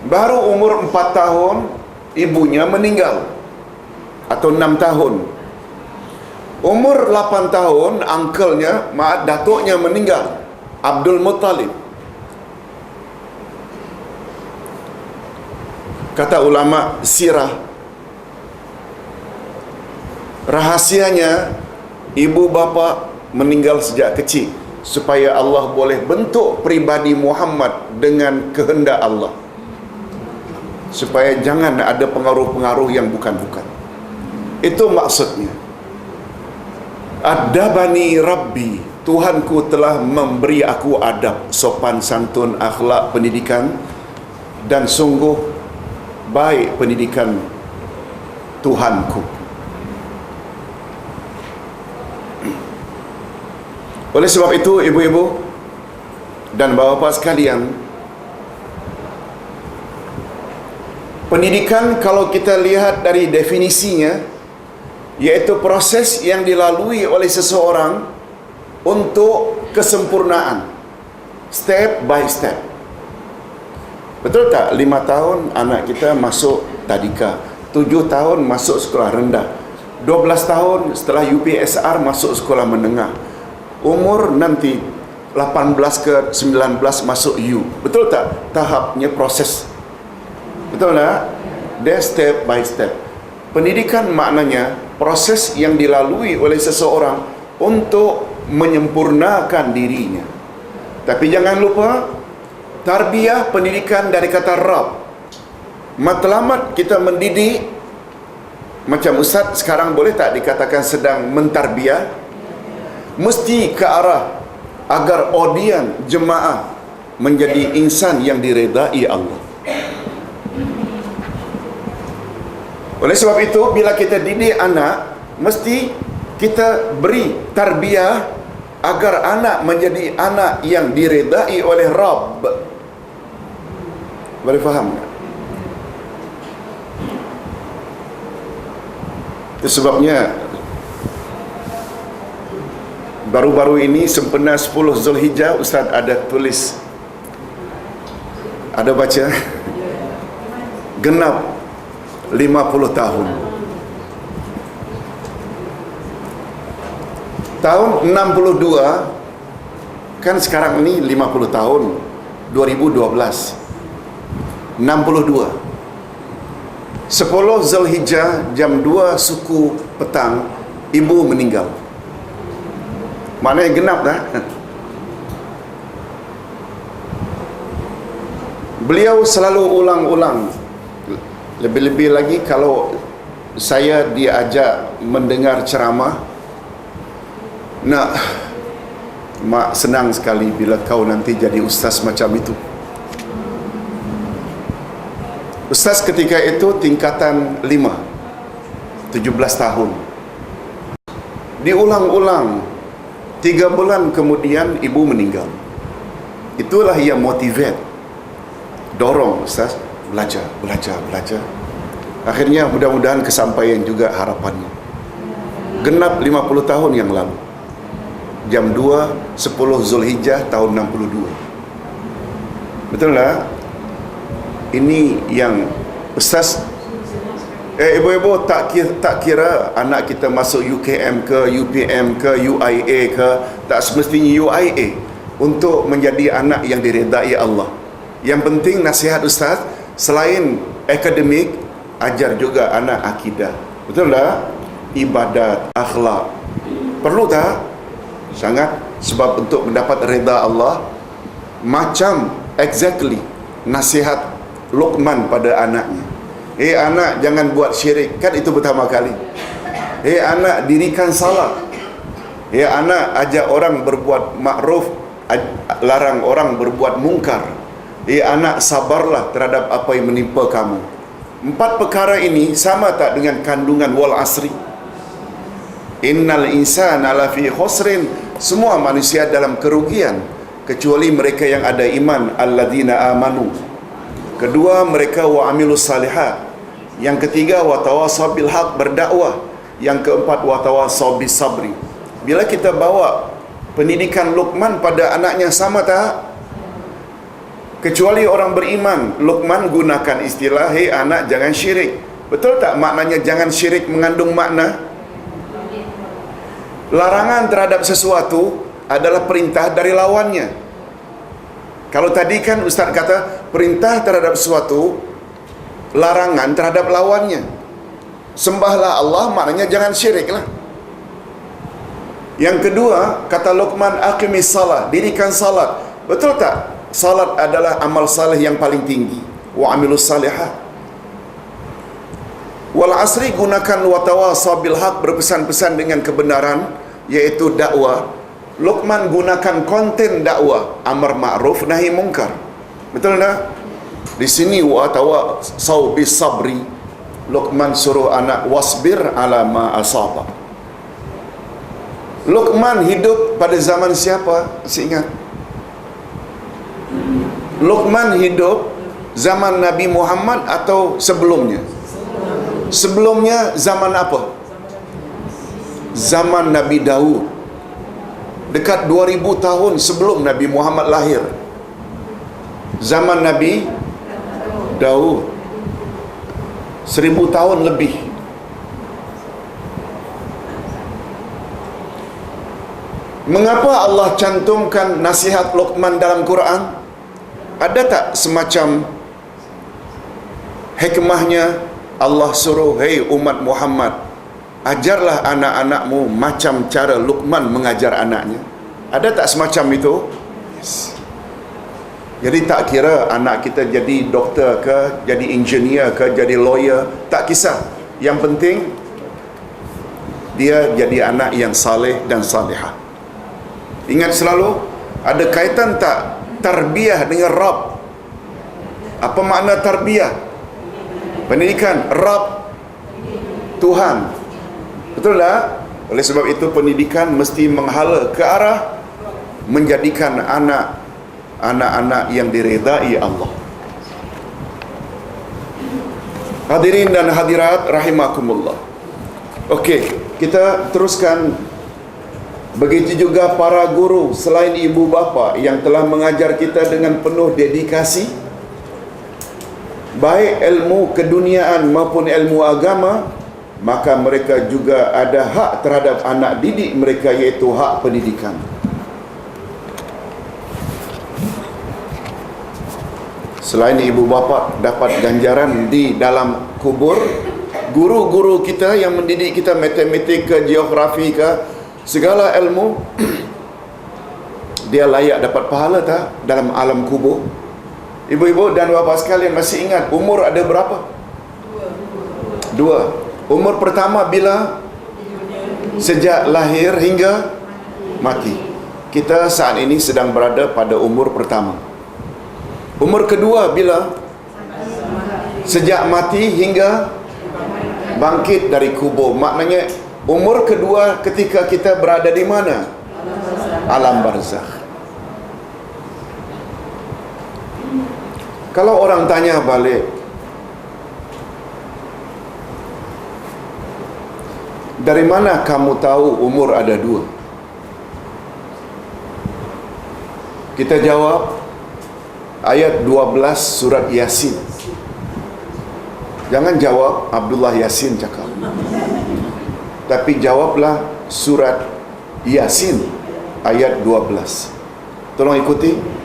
Baru umur 4 tahun ibunya meninggal, atau 6 tahun. Umur 8 tahun uncle-nya, datuknya meninggal, Abdul Muttalib. Kata ulama sirah, rahasianya ibu bapa meninggal sejak kecil supaya Allah boleh bentuk pribadi Muhammad dengan kehendak Allah, supaya jangan ada pengaruh-pengaruh yang bukan-bukan. Itu maksudnya. Adabani Rabbi, Tuhanku telah memberi aku adab, sopan santun, akhlak, pendidikan, dan sungguh baik pendidikan Tuhanku. Oleh sebab itu, ibu-ibu dan bapa-bapa sekalian, pendidikan kalau kita lihat dari definisinya, iaitu proses yang dilalui oleh seseorang untuk kesempurnaan, step by step. Betul tak? 5 tahun anak kita masuk tadika, 7 tahun masuk sekolah rendah, 12 tahun setelah UPSR masuk sekolah menengah, umur nanti 18 ke 19 masuk U. Betul tak? Tahapnya proses. Betul tak? Dia step by step. Pendidikan maknanya proses yang dilalui oleh seseorang untuk menyempurnakan dirinya. Tapi jangan lupa, tarbiyah pendidikan dari kata Rab. Matlamat kita mendidik, macam Ustaz sekarang boleh tak dikatakan sedang mentarbiyah? Mesti ke arah agar audien jemaah menjadi insan yang diredai Allah. Oleh sebab itu, bila kita didik anak, mesti kita beri tarbiyah agar anak menjadi anak yang diredai oleh Rabb. Boleh faham tak? Itu sebabnya baru-baru ini sempena 10 Zulhijjah, Ustaz ada tulis, ada baca, genap 50 tahun. Tahun 62, kan sekarang ini 50 tahun, 2012, 62. 10 Zulhijjah jam 2 suku petang, ibu meninggal. Maknanya genap dah. Beliau selalu ulang-ulang. Lebih-lebih lagi kalau saya diajak mendengar ceramah, nak, mak senang sekali bila kau nanti jadi ustaz macam itu. Ustaz ketika itu tingkatan 5, 17 tahun. Diulang-ulang, 3 bulan kemudian ibu meninggal. Itulah yang motivate, dorong Ustaz belajar. Akhirnya mudah-mudahan kesampaian juga harapannya. Genap 50 tahun yang lalu, jam 2 10 Zulhijjah tahun 62. Betul tak? Ini yang Ustaz, ibu-ibu tak kira anak kita masuk UKM ke, UPM ke, UIA ke, tak semestinya UIA untuk menjadi anak yang diredai Allah. Yang penting nasihat Ustaz, selain akademik, ajar juga anak akidah. Betul tak? Ibadat, akhlak. Perlu tak? Sangat. Sebab untuk mendapat reda Allah, macam exactly nasihat Luqman pada anaknya. Anak, jangan buat syirik. Kan itu pertama kali. Anak, dirikan salat. Anak, ajak orang berbuat makruf, larang orang berbuat mungkar. Anak, sabarlah terhadap apa yang menimpa kamu. 4 perkara ini sama tak dengan kandungan wal asri? Innal insana lafi khusrin, semua manusia dalam kerugian kecuali mereka yang ada iman, alladzina amanu. Kedua, mereka wa amilus salihat. Yang ketiga, wa tawasaw bil haq, berdakwah. Yang keempat, wa tawasaw bis sabri. Bila kita bawa pendidikan Luqman pada anaknya sama tak? Kecuali orang beriman, Luqman gunakan istilah, hei anak jangan syirik. Betul tak maknanya jangan syirik mengandung makna? Larangan terhadap sesuatu adalah perintah dari lawannya. Kalau tadi kan Ustaz kata perintah terhadap sesuatu, larangan terhadap lawannya. Sembahlah Allah maknanya jangan syiriklah. Yang kedua, kata Luqman, aqimis salat, dirikan salat. Betul tak? Salat adalah amal saleh yang paling tinggi. Wa amilus salihat. Wal asri, gunakan watawasaw bil haq, berpesan-pesan dengan kebenaran, iaitu dakwah. Luqman gunakan konten dakwah, amar ma'ruf nahi mungkar. Betul tak? Di sini watawasaw bis sabri. Luqman suruh anak wasbir ala ma asaba. Luqman hidup pada zaman siapa? Masih ingat? Luqman hidup zaman Nabi Muhammad atau sebelumnya? Sebelumnya zaman apa? Zaman Nabi Daud. Dekat 2000 tahun sebelum Nabi Muhammad lahir. Zaman Nabi Daud. 1000 tahun lebih. Mengapa Allah cantumkan nasihat Luqman dalam Quran? Ada tak semacam hikmahnya Allah suruh, hei umat Muhammad, ajarlah anak-anakmu macam cara Luqman mengajar anaknya? Ada tak semacam itu? Yes. Jadi tak kira anak kita jadi doktor ke, jadi engineer ke, jadi lawyer, tak kisah. Yang penting dia jadi anak yang saleh dan salihah. Ingat selalu, ada kaitan tak tarbiyah dengan Rabb? Apa makna tarbiyah? Pendidikan. Rabb, Tuhan. Betul tak? Oleh sebab itu pendidikan mesti menghala ke arah menjadikan anak-anak yang diredai Allah. Hadirin dan hadirat rahimakumullah. Okey, kita teruskan. Begitu juga para guru selain ibu bapa yang telah mengajar kita dengan penuh dedikasi, baik ilmu keduniaan maupun ilmu agama, maka mereka juga ada hak terhadap anak didik mereka, iaitu hak pendidikan. Selain ibu bapa dapat ganjaran di dalam kubur, guru-guru kita yang mendidik kita matematik ke, geografi ke, segala ilmu, dia layak dapat pahala tak dalam alam kubur? Ibu-ibu dan bapa sekalian masih ingat umur ada berapa? Dua. Umur pertama bila? Sejak lahir hingga mati. Kita saat ini sedang berada pada umur pertama. Umur kedua bila? Sejak mati hingga bangkit dari kubur. Maknanya umur kedua ketika kita berada di mana? Alam barzakh. Kalau orang tanya balik, dari mana kamu tahu umur ada dua? Kita jawab ayat 12 surat Yasin. Jangan jawab Abdullah Yasin cakap, tapi jawablah surat Yasin ayat 12. Tolong ikuti.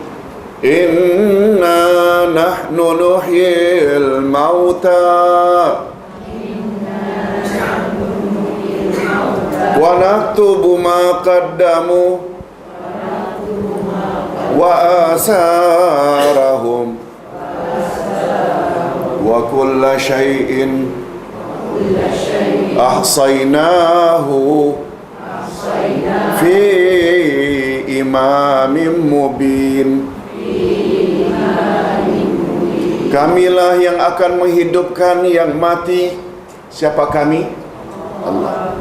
Inna nahnu nuhyil mauta wa naktubu ma qaddamu wa asarahum wa kulla shay'in ahsaynahu fi imamin mubin. Kamilah yang akan menghidupkan yang mati. Siapa kami? Allah.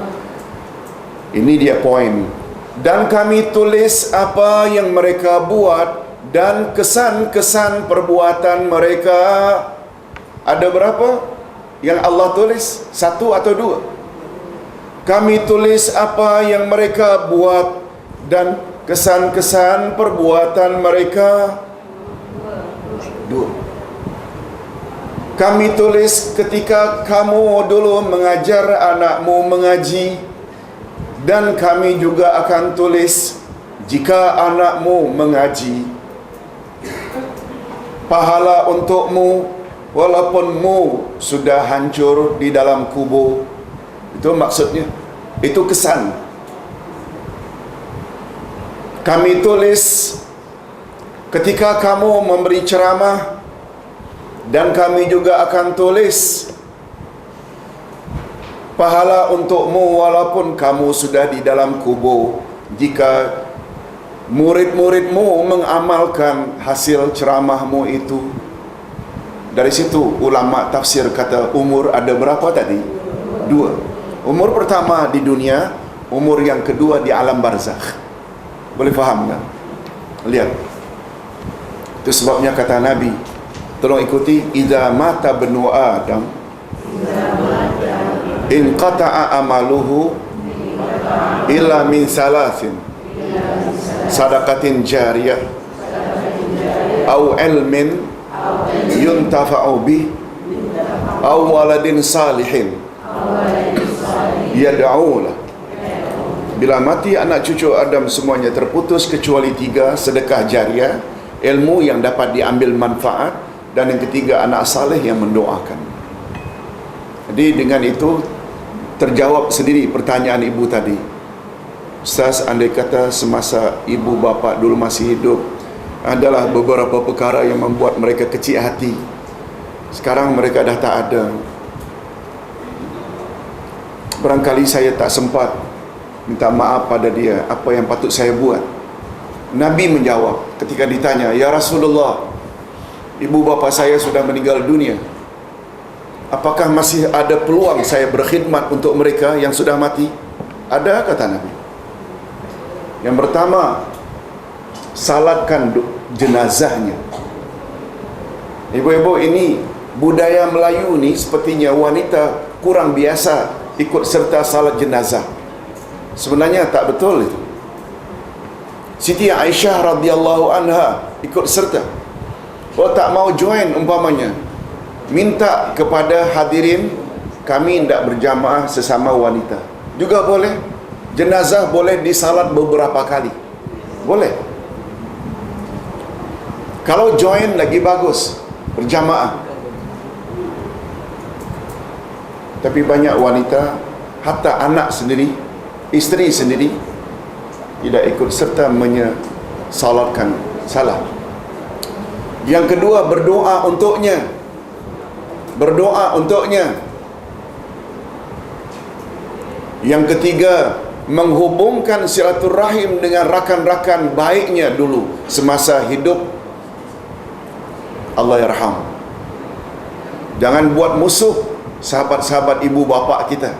Ini dia poin. Dan kami tulis apa yang mereka buat dan kesan-kesan perbuatan mereka. Ada berapa yang Allah tulis? Satu atau dua? Kami tulis apa yang mereka buat dan kesan-kesan perbuatan mereka. Dua. Kami tulis ketika kamu dulu mengajar anakmu mengaji, dan kami juga akan tulis jika anakmu mengaji. Pahala untukmu walaupun mu sudah hancur di dalam kubur. Itu maksudnya. Itu kesan. Kami tulis ketika kamu memberi ceramah, dan kami juga akan tulis pahala untukmu walaupun kamu sudah di dalam kubur, jika murid-muridmu mengamalkan hasil ceramahmu itu. Dari situ ulama tafsir kata umur ada berapa tadi? Dua. Umur pertama di dunia, umur yang kedua di alam barzakh. Boleh faham tak? Lihat. Itu sebabnya kata Nabi, tolong ikuti, idza mata benu Adam in qata'a amaluhu illa min salasin sadaqatin jariyah au ilmin yuntafa'u bih au waladin salihin yad'ulah. Bila mati anak cucu Adam semuanya terputus kecuali tiga, sedekah jariah, ilmu yang dapat diambil manfaat, dan yang ketiga anak saleh yang mendoakan. Jadi dengan itu terjawab sendiri pertanyaan ibu tadi. Ustaz, andai kata semasa ibu bapa dulu masih hidup adalah beberapa perkara yang membuat mereka kecil hati, sekarang mereka dah tak ada, barangkali saya tak sempat minta maaf pada dia, apa yang patut saya buat? Nabi menjawab ketika ditanya, ya Rasulullah, ibu bapa saya sudah meninggal dunia, apakah masih ada peluang saya berkhidmat untuk mereka yang sudah mati? Ada, kata Nabi. Yang pertama, salatkan jenazahnya. Ibu-ibu, ini budaya Melayu ni sepertinya wanita kurang biasa ikut serta salat jenazah. Sebenarnya tak betul itu. Siti Aisyah radhiyallahu anha ikut serta. Oh, tak mau join umpamanya, minta kepada hadirin, kami tidak berjamaah sesama wanita. Juga boleh. Jenazah boleh disalat beberapa kali. Boleh. Kalau join lagi bagus, berjamaah. Tapi banyak wanita, hatta anak sendiri, isteri sendiri, tidak ikut serta menyesalatkan. Salah. Yang kedua, berdoa untuknya. Berdoa untuknya. Yang ketiga, menghubungkan silaturahim dengan rakan-rakan baiknya dulu semasa hidup. Allah yarham. Jangan buat musuh sahabat-sahabat ibu bapa kita.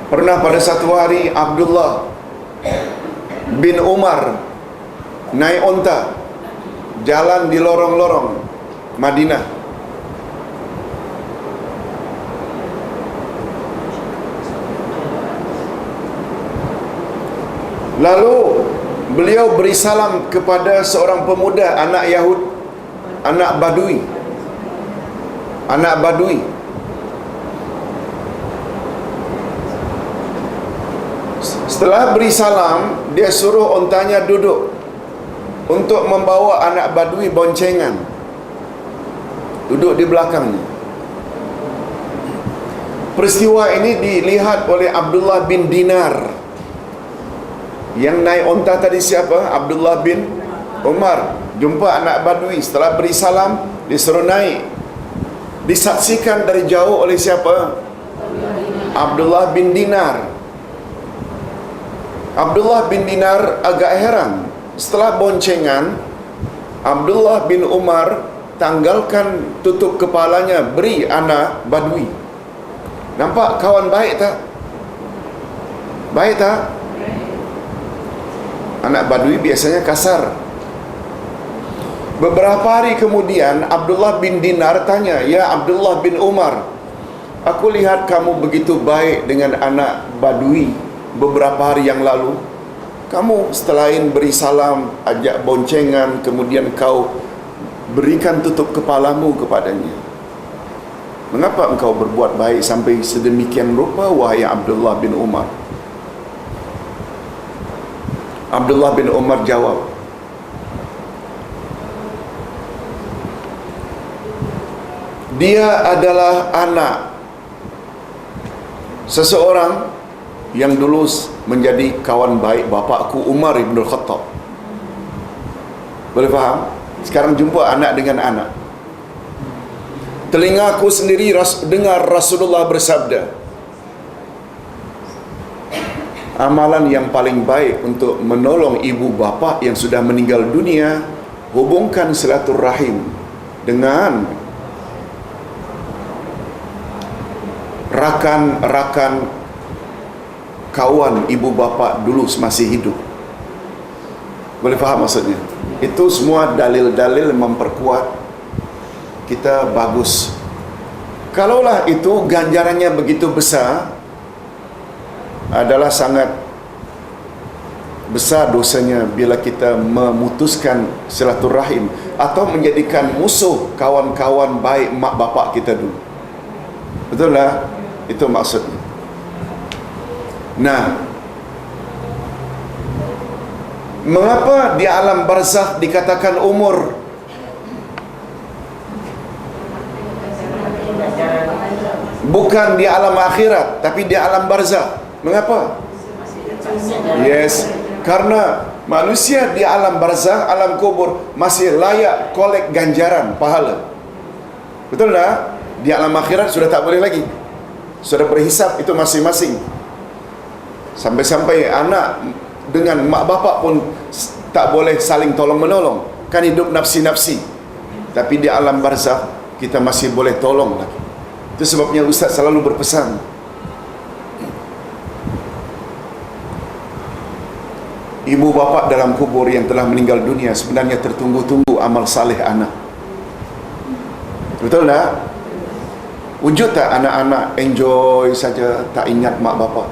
Pernah pada satu hari Abdullah bin Umar naik onta jalan di lorong-lorong Madinah. Lalu beliau beri salam kepada seorang pemuda, anak Yahud, anak Badui. Anak Badui. Setelah beri salam, dia suruh ontanya duduk untuk membawa anak Badui boncengan. Duduk di belakangnya. Peristiwa ini dilihat oleh Abdullah bin Dinar. Yang naik onta tadi siapa? Abdullah bin Umar. Jumpa anak Badui, setelah beri salam, disuruh naik. Disaksikan dari jauh oleh siapa? Abdullah bin Dinar. Abdullah bin Dinar agak heran. Setelah boncengan, Abdullah bin Umar tanggalkan tutup kepalanya, beri anak Badui. Nampak kawan baik tak? Baik tak? Anak Badui biasanya kasar. Beberapa hari kemudian Abdullah bin Dinar tanya, ya Abdullah bin Umar, aku lihat kamu begitu baik dengan anak Badui beberapa hari yang lalu, kamu selain beri salam, ajak boncengan, kemudian kau berikan tutup kepalamu kepadanya. Mengapa engkau berbuat baik sampai sedemikian rupa, wahai Abdullah bin Umar? Abdullah bin Umar jawab, dia adalah anak seseorang yang dulu menjadi kawan baik bapakku Umar ibn Khattab. Boleh faham? Sekarang jumpa anak dengan anak. Telingaku sendiri dengar Rasulullah bersabda, amalan yang paling baik untuk menolong ibu bapa yang sudah meninggal dunia, hubungkan silaturahim dengan rakan-rakan kawan ibu bapa dulu masih hidup. Boleh faham maksudnya? Itu semua dalil-dalil memperkuat kita bagus. Kalaulah itu ganjarannya begitu besar, adalah sangat besar dosanya bila kita memutuskan silaturahim atau menjadikan musuh kawan-kawan baik mak bapak kita dulu. Betul lah? Itu maksudnya. Nah, mengapa di alam barzakh dikatakan umur? Bukan di alam akhirat, tapi di alam barzakh. Mengapa? Yes, karena manusia di alam barzakh, alam kubur, masih layak kolek ganjaran pahala. Betul tak? Di alam akhirat sudah tak boleh lagi. Sudah berhisap itu masing-masing. Sampai-sampai anak dengan mak bapak pun tak boleh saling tolong-menolong. Kan hidup nafsi-nafsi. Tapi di alam barzakh kita masih boleh tolong lagi. Itu sebabnya Ustaz selalu berpesan, ibu bapa dalam kubur yang telah meninggal dunia sebenarnya tertunggu-tunggu amal saleh anak. Betul tak? Wujud tak anak-anak enjoy saja, tak ingat mak bapa,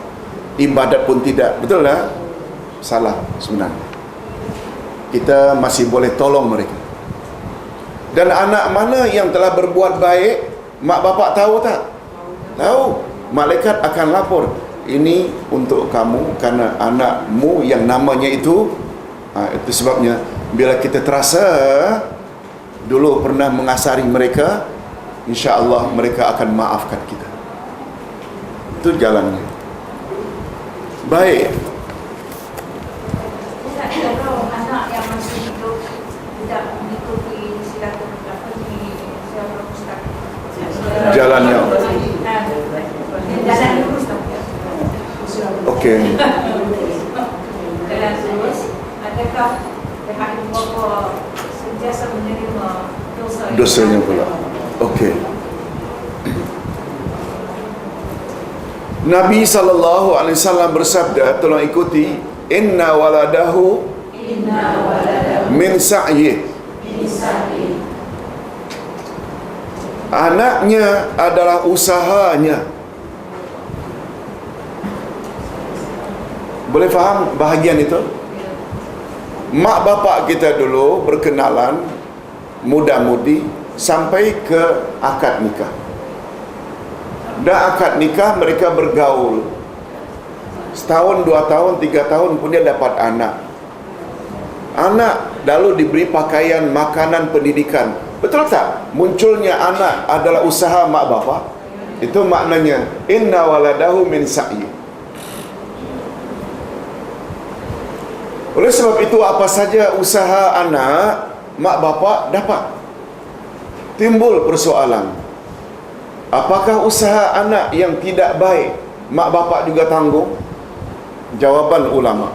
ibadat pun tidak? Betul tak? Salah sebenarnya. Kita masih boleh tolong mereka. Dan anak mana yang telah berbuat baik, mak bapak tahu tak? Tahu. Malaikat akan lapor, ini untuk kamu karena anakmu yang namanya itu. Itu sebabnya bila kita terasa dulu pernah mengasari mereka, insya-Allah mereka akan maafkan kita. Itu jalannya. Baik. Kalau anak yang masih hidup tidak mengikuti Jalannya. Jalan lurus tak? Okey. Jalan lurus. Adakah pihak ibu bapa sentiasa menerima Dosanya pula. Okey. Nabi SAW bersabda, tolong ikuti, inna waladahu min sa'yi. Anaknya adalah usahanya. Boleh faham bahagian itu? Mak bapak kita dulu berkenalan, muda-mudi, sampai ke akad nikah. Dah akad nikah mereka bergaul. Setahun, 2 tahun, 3 tahun pun dia dapat anak. Anak lalu diberi pakaian, makanan, pendidikan. Betul tak? Munculnya anak adalah usaha mak bapak. Itu maknanya inna waladahu min sa'yi. Oleh sebab itu apa saja usaha anak, mak bapak dapat. Timbul persoalan, apakah usaha anak yang tidak baik mak bapak juga tanggung? Jawaban ulama,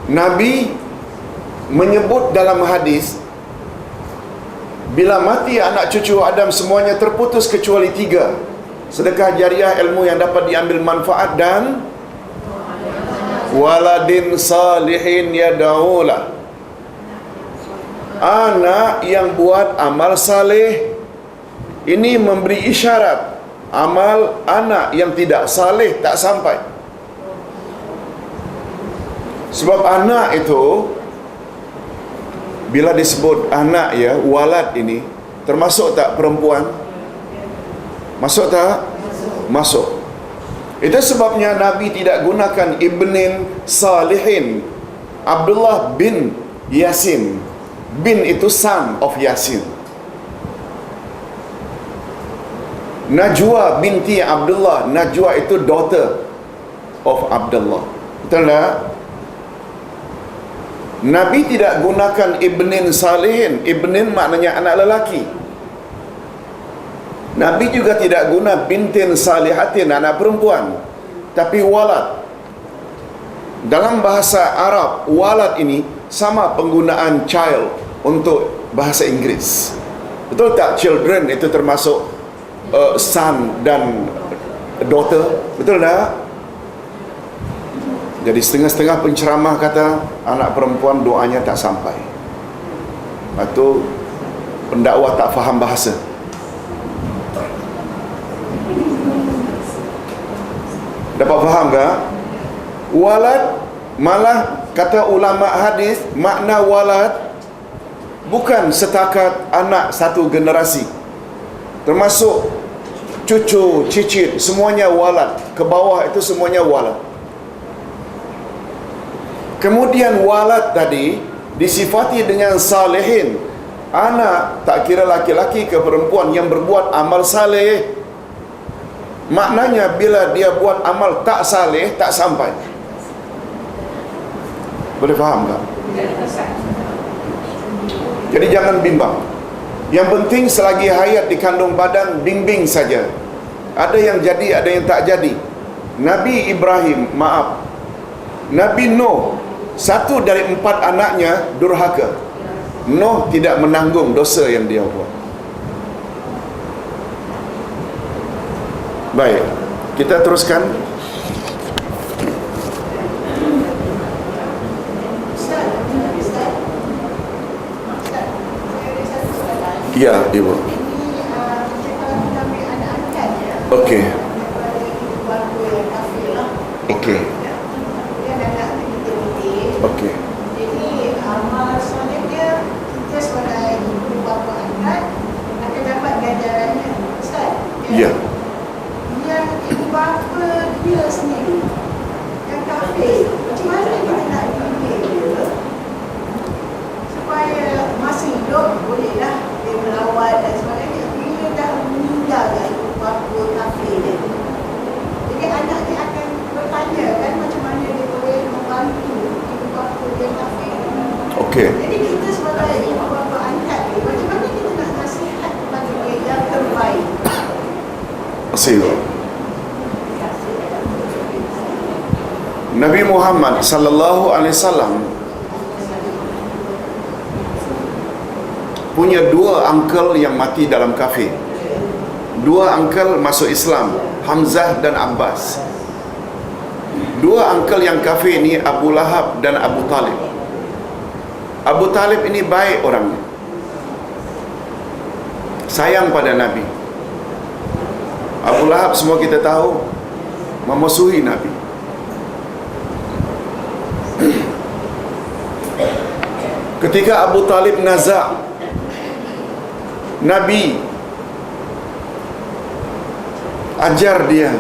Nabi menyebut dalam hadis, bila mati anak cucu Adam semuanya terputus kecuali 3. Sedekah jariah, ilmu yang dapat diambil manfaat, dan waladin salihin yad'ulah, anak yang buat amal saleh. Ini memberi isyarat amal anak yang tidak saleh tak sampai. Sebab anak itu, bila disebut anak ya, walad ini, termasuk tak perempuan? Masuk tak? Masuk. Itu sebabnya Nabi tidak gunakan ibnin salihin. Abdullah bin Yasin. Bin itu son of Yasin. Najwa binti Abdullah. Najwa itu daughter of Abdullah. Betul tak? Nabi tidak gunakan ibnin salihin. Ibnin maknanya anak lelaki. Nabi juga tidak guna bintin salihatin, anak perempuan. Tapi walad. Dalam bahasa Arab, walad ini sama penggunaan child untuk bahasa Inggeris. Betul tak? Children itu termasuk son dan daughter. Betul tak? Jadi setengah-setengah penceramah kata anak perempuan doanya tak sampai. Lepas tu pendakwah tak faham bahasa. Dapat faham tak? Walad, malah kata ulama hadis, makna walad bukan setakat anak satu generasi. Termasuk cucu, cicit, semuanya walad. Ke bawah itu semuanya walad. Kemudian walad tadi disifati dengan salihin. Anak tak kira laki-laki ke perempuan yang berbuat amal saleh. Maknanya bila dia buat amal tak saleh, tak sampai. Boleh faham tak? Jadi jangan bimbang. Yang penting selagi hayat di kandung badan, bimbing saja. Ada yang jadi, ada yang tak jadi. Nabi Ibrahim, maaf, Nabi Nuh, satu dari 4 anaknya durhaka. Nuh tidak menanggung dosa yang dia buat. Baik, kita teruskan. Ya, Ibu. Okey. Okey. Okey. Jadi amal soleh dia kita sebagai ibu bapa angkat akan dapat ganjarannya. Ustaz. Ya. Yang ibu bapa dia sendiri yang kafir, macam mana kita nak didik dia supaya masih hidup bolehlah dia melawat dan sebagainya. Bila dah meninggal ibu bapa kafir dia, jadi anak dia akan bertanya kan macam mana dia boleh membantu ibu bapa dia kafir. Okey. Jadi kita sebagai ibu bapa angkat dia, macam mana kita nak nasihat kepada dia yang terbaik. Terima Nabi Muhammad sallallahu alaihi wasallam punya 2 uncle yang mati dalam kafir. 2 uncle masuk Islam, Hamzah dan Abbas. 2 uncle yang kafir ni Abu Lahab dan Abu Talib. Abu Talib ini baik orangnya, sayang pada Nabi. Abu Lahab semua kita tahu memusuhi Nabi. Ketika Abu Talib nazak, Nabi ajar dia,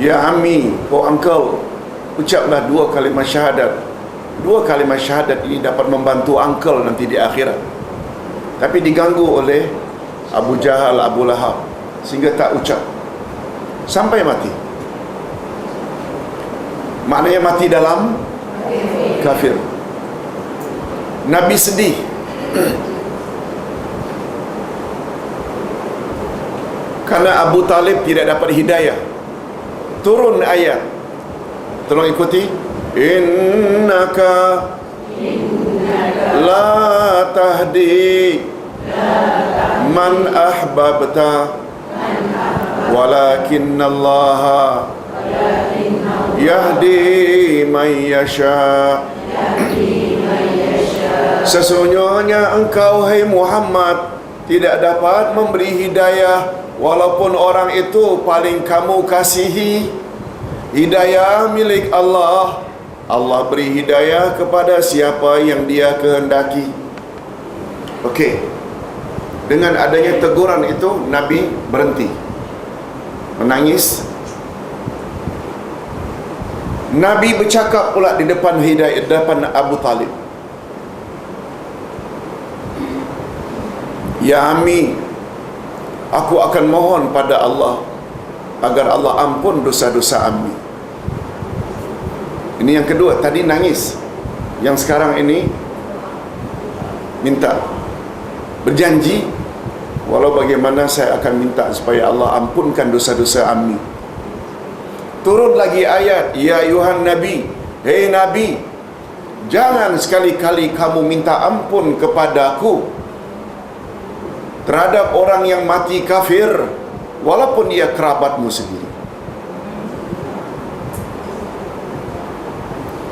ya Ami, oh uncle, ucaplah 2 kalimah syahadat. 2 kalimah syahadat ini dapat membantu uncle nanti di akhirat. Tapi diganggu oleh Abu Jahal, Abu Lahab, sehingga tak ucap sampai mati. Maknanya mati dalam kafir. Nabi sedih. Karena Abu Talib tidak dapat hidayah. Turun ayat. Tolong ikuti. Innaka la tahdi man ahbabta walakinallaha yahdi man yasha. Sesungguhnya engkau, hai Muhammad, tidak dapat memberi hidayah walaupun orang itu paling kamu kasihi. Hidayah milik Allah. Allah beri hidayah kepada siapa yang Dia kehendaki. Okey. Dengan adanya teguran itu, Nabi berhenti menangis. Nabi bercakap pula di depan depan Abu Talib. Ya Ami, aku akan mohon pada Allah agar Allah ampun dosa-dosa Ami. Ini yang kedua, tadi nangis. Yang sekarang ini minta, berjanji, walau bagaimana saya akan minta supaya Allah ampunkan dosa-dosa Ami. Turun lagi ayat, ya ayuhan Nabi, hei Nabi, jangan sekali-kali kamu minta ampun kepadaku terhadap orang yang mati kafir walaupun ia kerabatmu sendiri.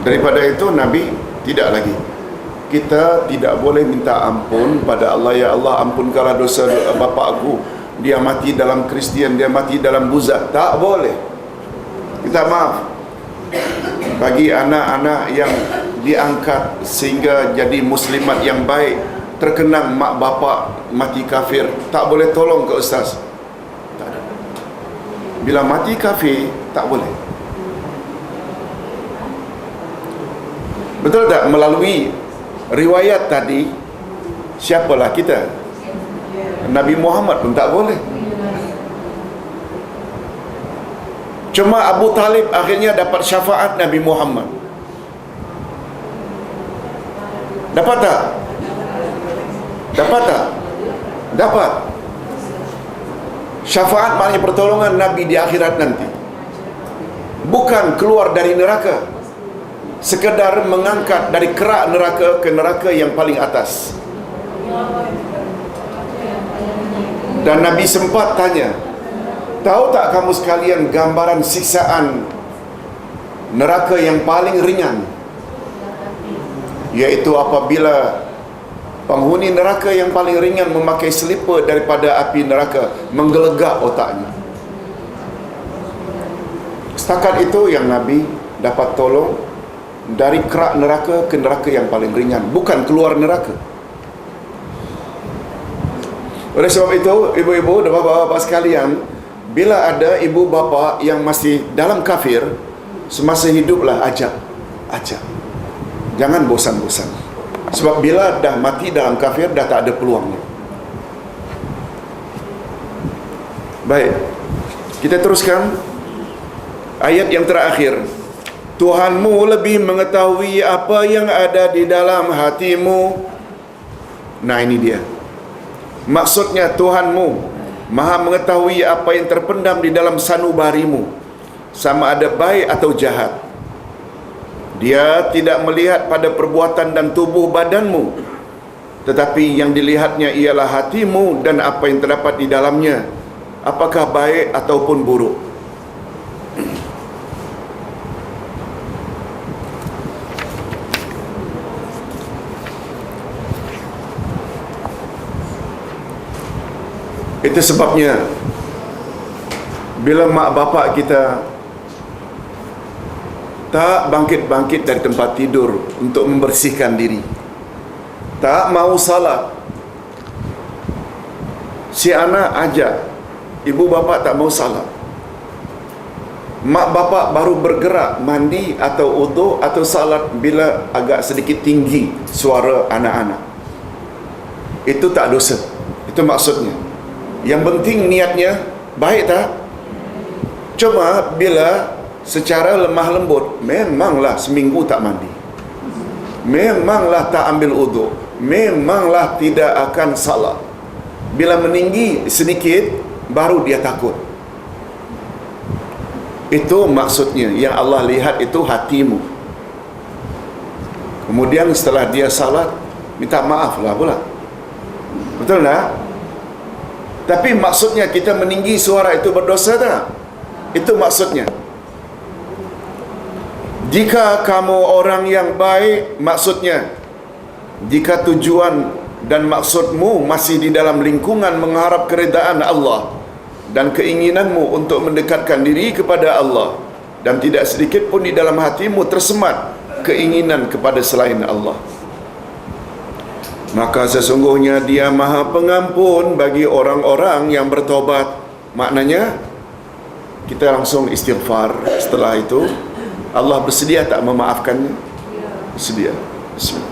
Daripada itu Nabi tidak lagi. Kita tidak boleh minta ampun pada Allah, ya Allah ampunkanlah dosa bapa aku, dia mati dalam Kristian, dia mati dalam buza. Tak boleh. Kita maaf bagi anak-anak yang diangkat sehingga jadi muslimat yang baik, terkenang mak bapa mati kafir, tak boleh tolong ke ustaz. Tak ada. Bila mati kafir tak boleh. Betul tak? Melalui riwayat tadi, siapalah kita? Nabi Muhammad pun tak boleh. Cuma Abu Talib akhirnya dapat syafaat Nabi Muhammad. Dapat tak? Dapat tak? Dapat. Syafaat maknanya pertolongan Nabi di akhirat nanti. Bukan keluar dari neraka, sekedar mengangkat dari kerak neraka ke neraka yang paling atas. Dan Nabi sempat tanya, tahu tak kamu sekalian gambaran siksaan neraka yang paling ringan? Iaitu apabila penghuni neraka yang paling ringan memakai selipar daripada api neraka, menggelegak otaknya. Setakat itu yang Nabi dapat tolong dari kerak neraka ke neraka yang paling ringan, bukan keluar neraka. Oleh sebab itu, ibu-ibu dan bapa-bapa sekalian, bila ada ibu bapa yang masih dalam kafir, semasa hiduplah ajak. Jangan bosan-bosan. Sebab bila dah mati dalam kafir, dah tak ada peluangnya. Baik, kita teruskan ayat yang terakhir. Tuhanmu lebih mengetahui apa yang ada di dalam hatimu. Nah, ini dia. Maksudnya Tuhanmu Maha mengetahui apa yang terpendam di dalam sanubarimu, sama ada baik atau jahat. Dia tidak melihat pada perbuatan dan tubuh badanmu, tetapi yang dilihatnya ialah hatimu dan apa yang terdapat di dalamnya, apakah baik ataupun buruk. Itu sebabnya bila mak bapak kita tak bangkit-bangkit dari tempat tidur untuk membersihkan diri, tak mau salat, si anak ajak, ibu bapa tak mau salat, mak bapak baru bergerak mandi atau uduk atau salat bila agak sedikit tinggi suara anak-anak, itu tak dosa. Itu maksudnya. Yang penting niatnya baik tak? Cuma bila secara lemah lembut, memanglah seminggu tak mandi, memanglah tak ambil uduk, memanglah tidak akan salat. Bila meninggi sedikit, baru dia takut. Itu maksudnya. Yang Allah lihat itu hatimu. Kemudian setelah dia salat, minta maaf lah pula. Betul tak? Tapi maksudnya kita meninggi suara itu berdosa tak? Itu maksudnya. Jika kamu orang yang baik, maksudnya jika tujuan dan maksudmu masih di dalam lingkungan mengharap keredaan Allah dan keinginanmu untuk mendekatkan diri kepada Allah, dan tidak sedikit pun di dalam hatimu tersemat keinginan kepada selain Allah. Maka sesungguhnya Dia Maha Pengampun bagi orang-orang yang bertobat. Maknanya kita langsung istighfar. Setelah itu Allah bersedia tak memaafkannya? Bersedia. Bismillah.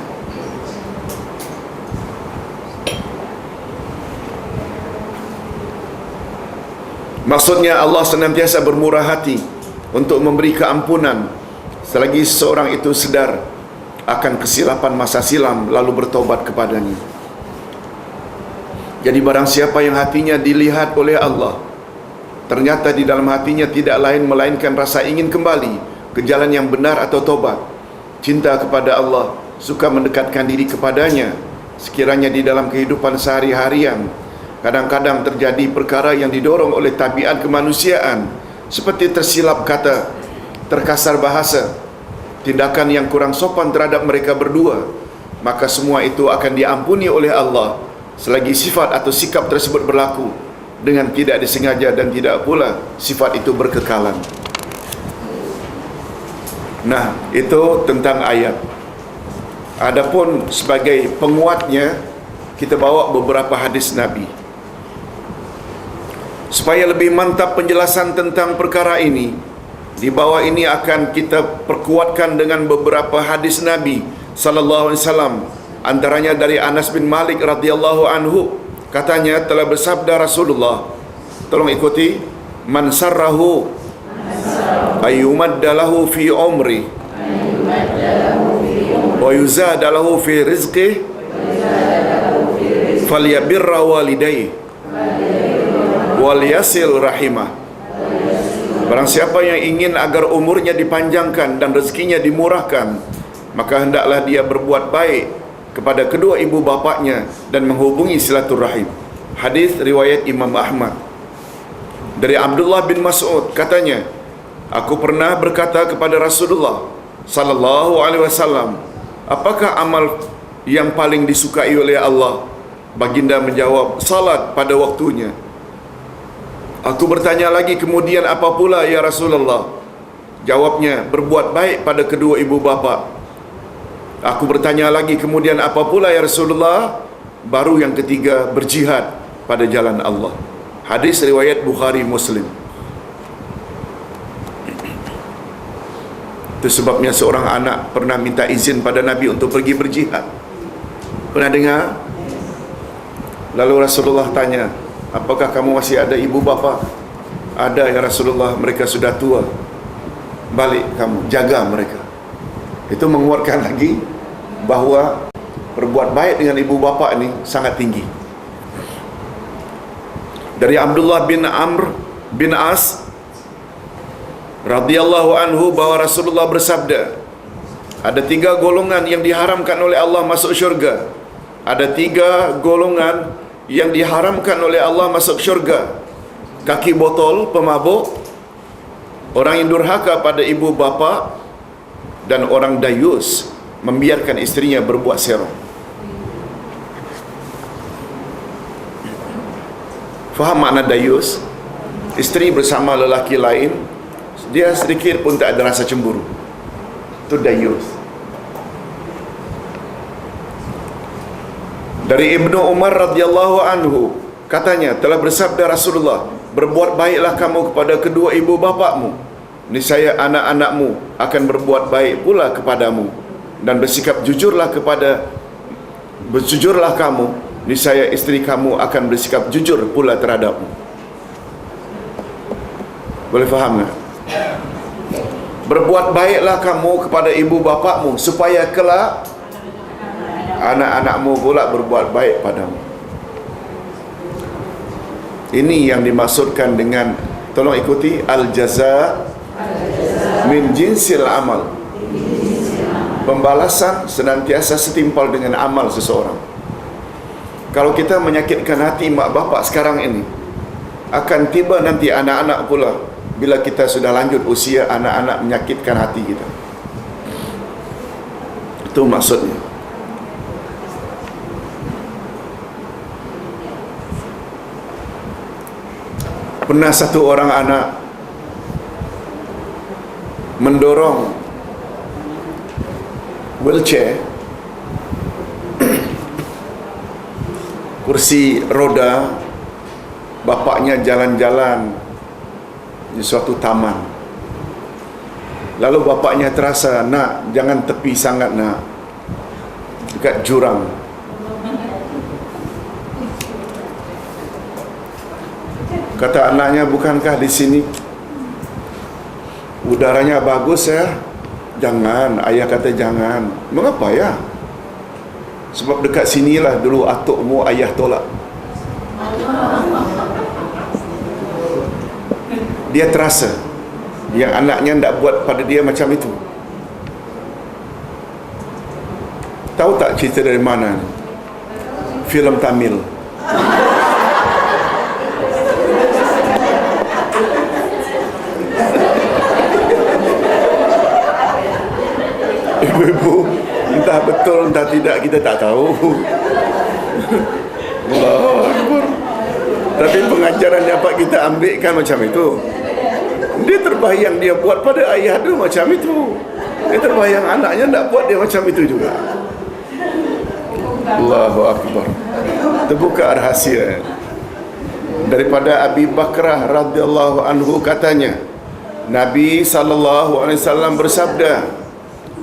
Maksudnya Allah senantiasa bermurah hati untuk memberi keampunan selagi seorang itu sedar akan kesilapan masa silam lalu bertobat kepadanya. Jadi barang siapa yang hatinya dilihat oleh Allah, ternyata di dalam hatinya tidak lain melainkan rasa ingin kembali ke jalan yang benar atau tobat, cinta kepada Allah, suka mendekatkan diri kepadanya, sekiranya di dalam kehidupan sehari-harian kadang-kadang terjadi perkara yang didorong oleh tabiat kemanusiaan, seperti tersilap kata, terkasar bahasa, tindakan yang kurang sopan terhadap mereka berdua, maka semua itu akan diampuni oleh Allah selagi sifat atau sikap tersebut berlaku dengan tidak disengaja dan tidak pula sifat itu berkekalan. Nah, itu tentang ayat. Adapun sebagai penguatnya, kita bawa beberapa hadis Nabi. Supaya lebih mantap penjelasan tentang perkara ini, di bawah ini akan kita perkuatkan dengan beberapa hadis Nabi sallallahu alaihi wasallam. Antaranya dari Anas bin Malik radhiyallahu anhu, katanya telah bersabda Rasulullah, tolong ikuti, man sarrahu ayyumaddalahu fi umri wa yuzadalahu fi rizqih falyabirra walidayhi wal yasil rahimah. Barang siapa yang ingin agar umurnya dipanjangkan dan rezekinya dimurahkan, maka hendaklah dia berbuat baik kepada kedua ibu bapaknya dan menghubungi silaturahim. Hadis riwayat Imam Ahmad. Dari Abdullah bin Mas'ud katanya, aku pernah berkata kepada Rasulullah sallallahu alaihi wasallam, apakah amal yang paling disukai oleh Allah? Baginda menjawab, salat pada waktunya. Aku bertanya lagi kemudian, apa pula ya Rasulullah? Jawabnya, berbuat baik pada kedua ibu bapa. Aku bertanya lagi kemudian, apa pula ya Rasulullah? Baru yang ketiga, berjihad pada jalan Allah. Hadis riwayat Bukhari Muslim. Itu sebabnya seorang anak pernah minta izin pada Nabi untuk pergi berjihad. Pernah dengar? Lalu Rasulullah tanya, apakah kamu masih ada ibu bapa? Ada ya Rasulullah, mereka sudah tua. Balik kamu, jaga mereka. Itu menguatkan lagi bahawa berbuat baik dengan ibu bapa ini sangat tinggi. Dari Abdullah bin Amr bin As radhiyallahu anhu bahawa Rasulullah bersabda, ada 3 golongan yang diharamkan oleh Allah masuk syurga. Ada 3 golongan yang diharamkan oleh Allah masuk syurga. Kaki botol, pemabuk, orang yang durhaka pada ibu bapa, dan orang dayus, membiarkan isterinya berbuat serong. Faham makna dayus? Isteri bersama lelaki lain, dia sedikit pun tak ada rasa cemburu. Itu dayus. Dari Ibnu Umar radhiyallahu anhu, katanya telah bersabda Rasulullah, berbuat baiklah kamu kepada kedua ibu bapakmu, niscaya anak-anakmu akan berbuat baik pula kepadamu, dan bersikap jujurlah kamu, niscaya isteri kamu akan bersikap jujur pula terhadapmu. Boleh faham tak? Berbuat baiklah kamu kepada ibu bapakmu supaya kelak anak-anakmu pula berbuat baik padamu. Ini yang dimaksudkan dengan, tolong ikuti, al-jaza min jinsil amal. Pembalasan senantiasa setimpal dengan amal seseorang. Kalau kita menyakitkan hati mak bapak sekarang ini, akan tiba nanti anak-anak pula. Bila kita sudah lanjut usia, anak-anak menyakitkan hati kita. Itu maksudnya. Pernah satu orang anak mendorong wheelchair, kursi roda. Bapaknya jalan-jalan di suatu taman. Lalu bapaknya terasa, nak, jangan tepi sangat nak, dekat jurang. Kata anaknya, bukankah di sini udaranya bagus ya? Jangan, ayah kata jangan. Mengapa ya? Sebab dekat sinilah dulu atukmu ayah tolak. Dia terasa yang anaknya tak buat pada dia macam itu. Tahu tak cerita dari mana? Filem Tamil. Ibu-ibu, entah betul entah tidak kita tak tahu. Allahu Akbar. Tapi pengajaran dapat kita ambil kan macam itu. Dia terbayang dia buat pada ayah dia macam itu. Dia terbayang anaknya tak buat dia macam itu juga. Allahu Akbar. Terbuka rahasia. Daripada Abi Bakrah radhiyallahu anhu katanya, Nabi SAW bersabda,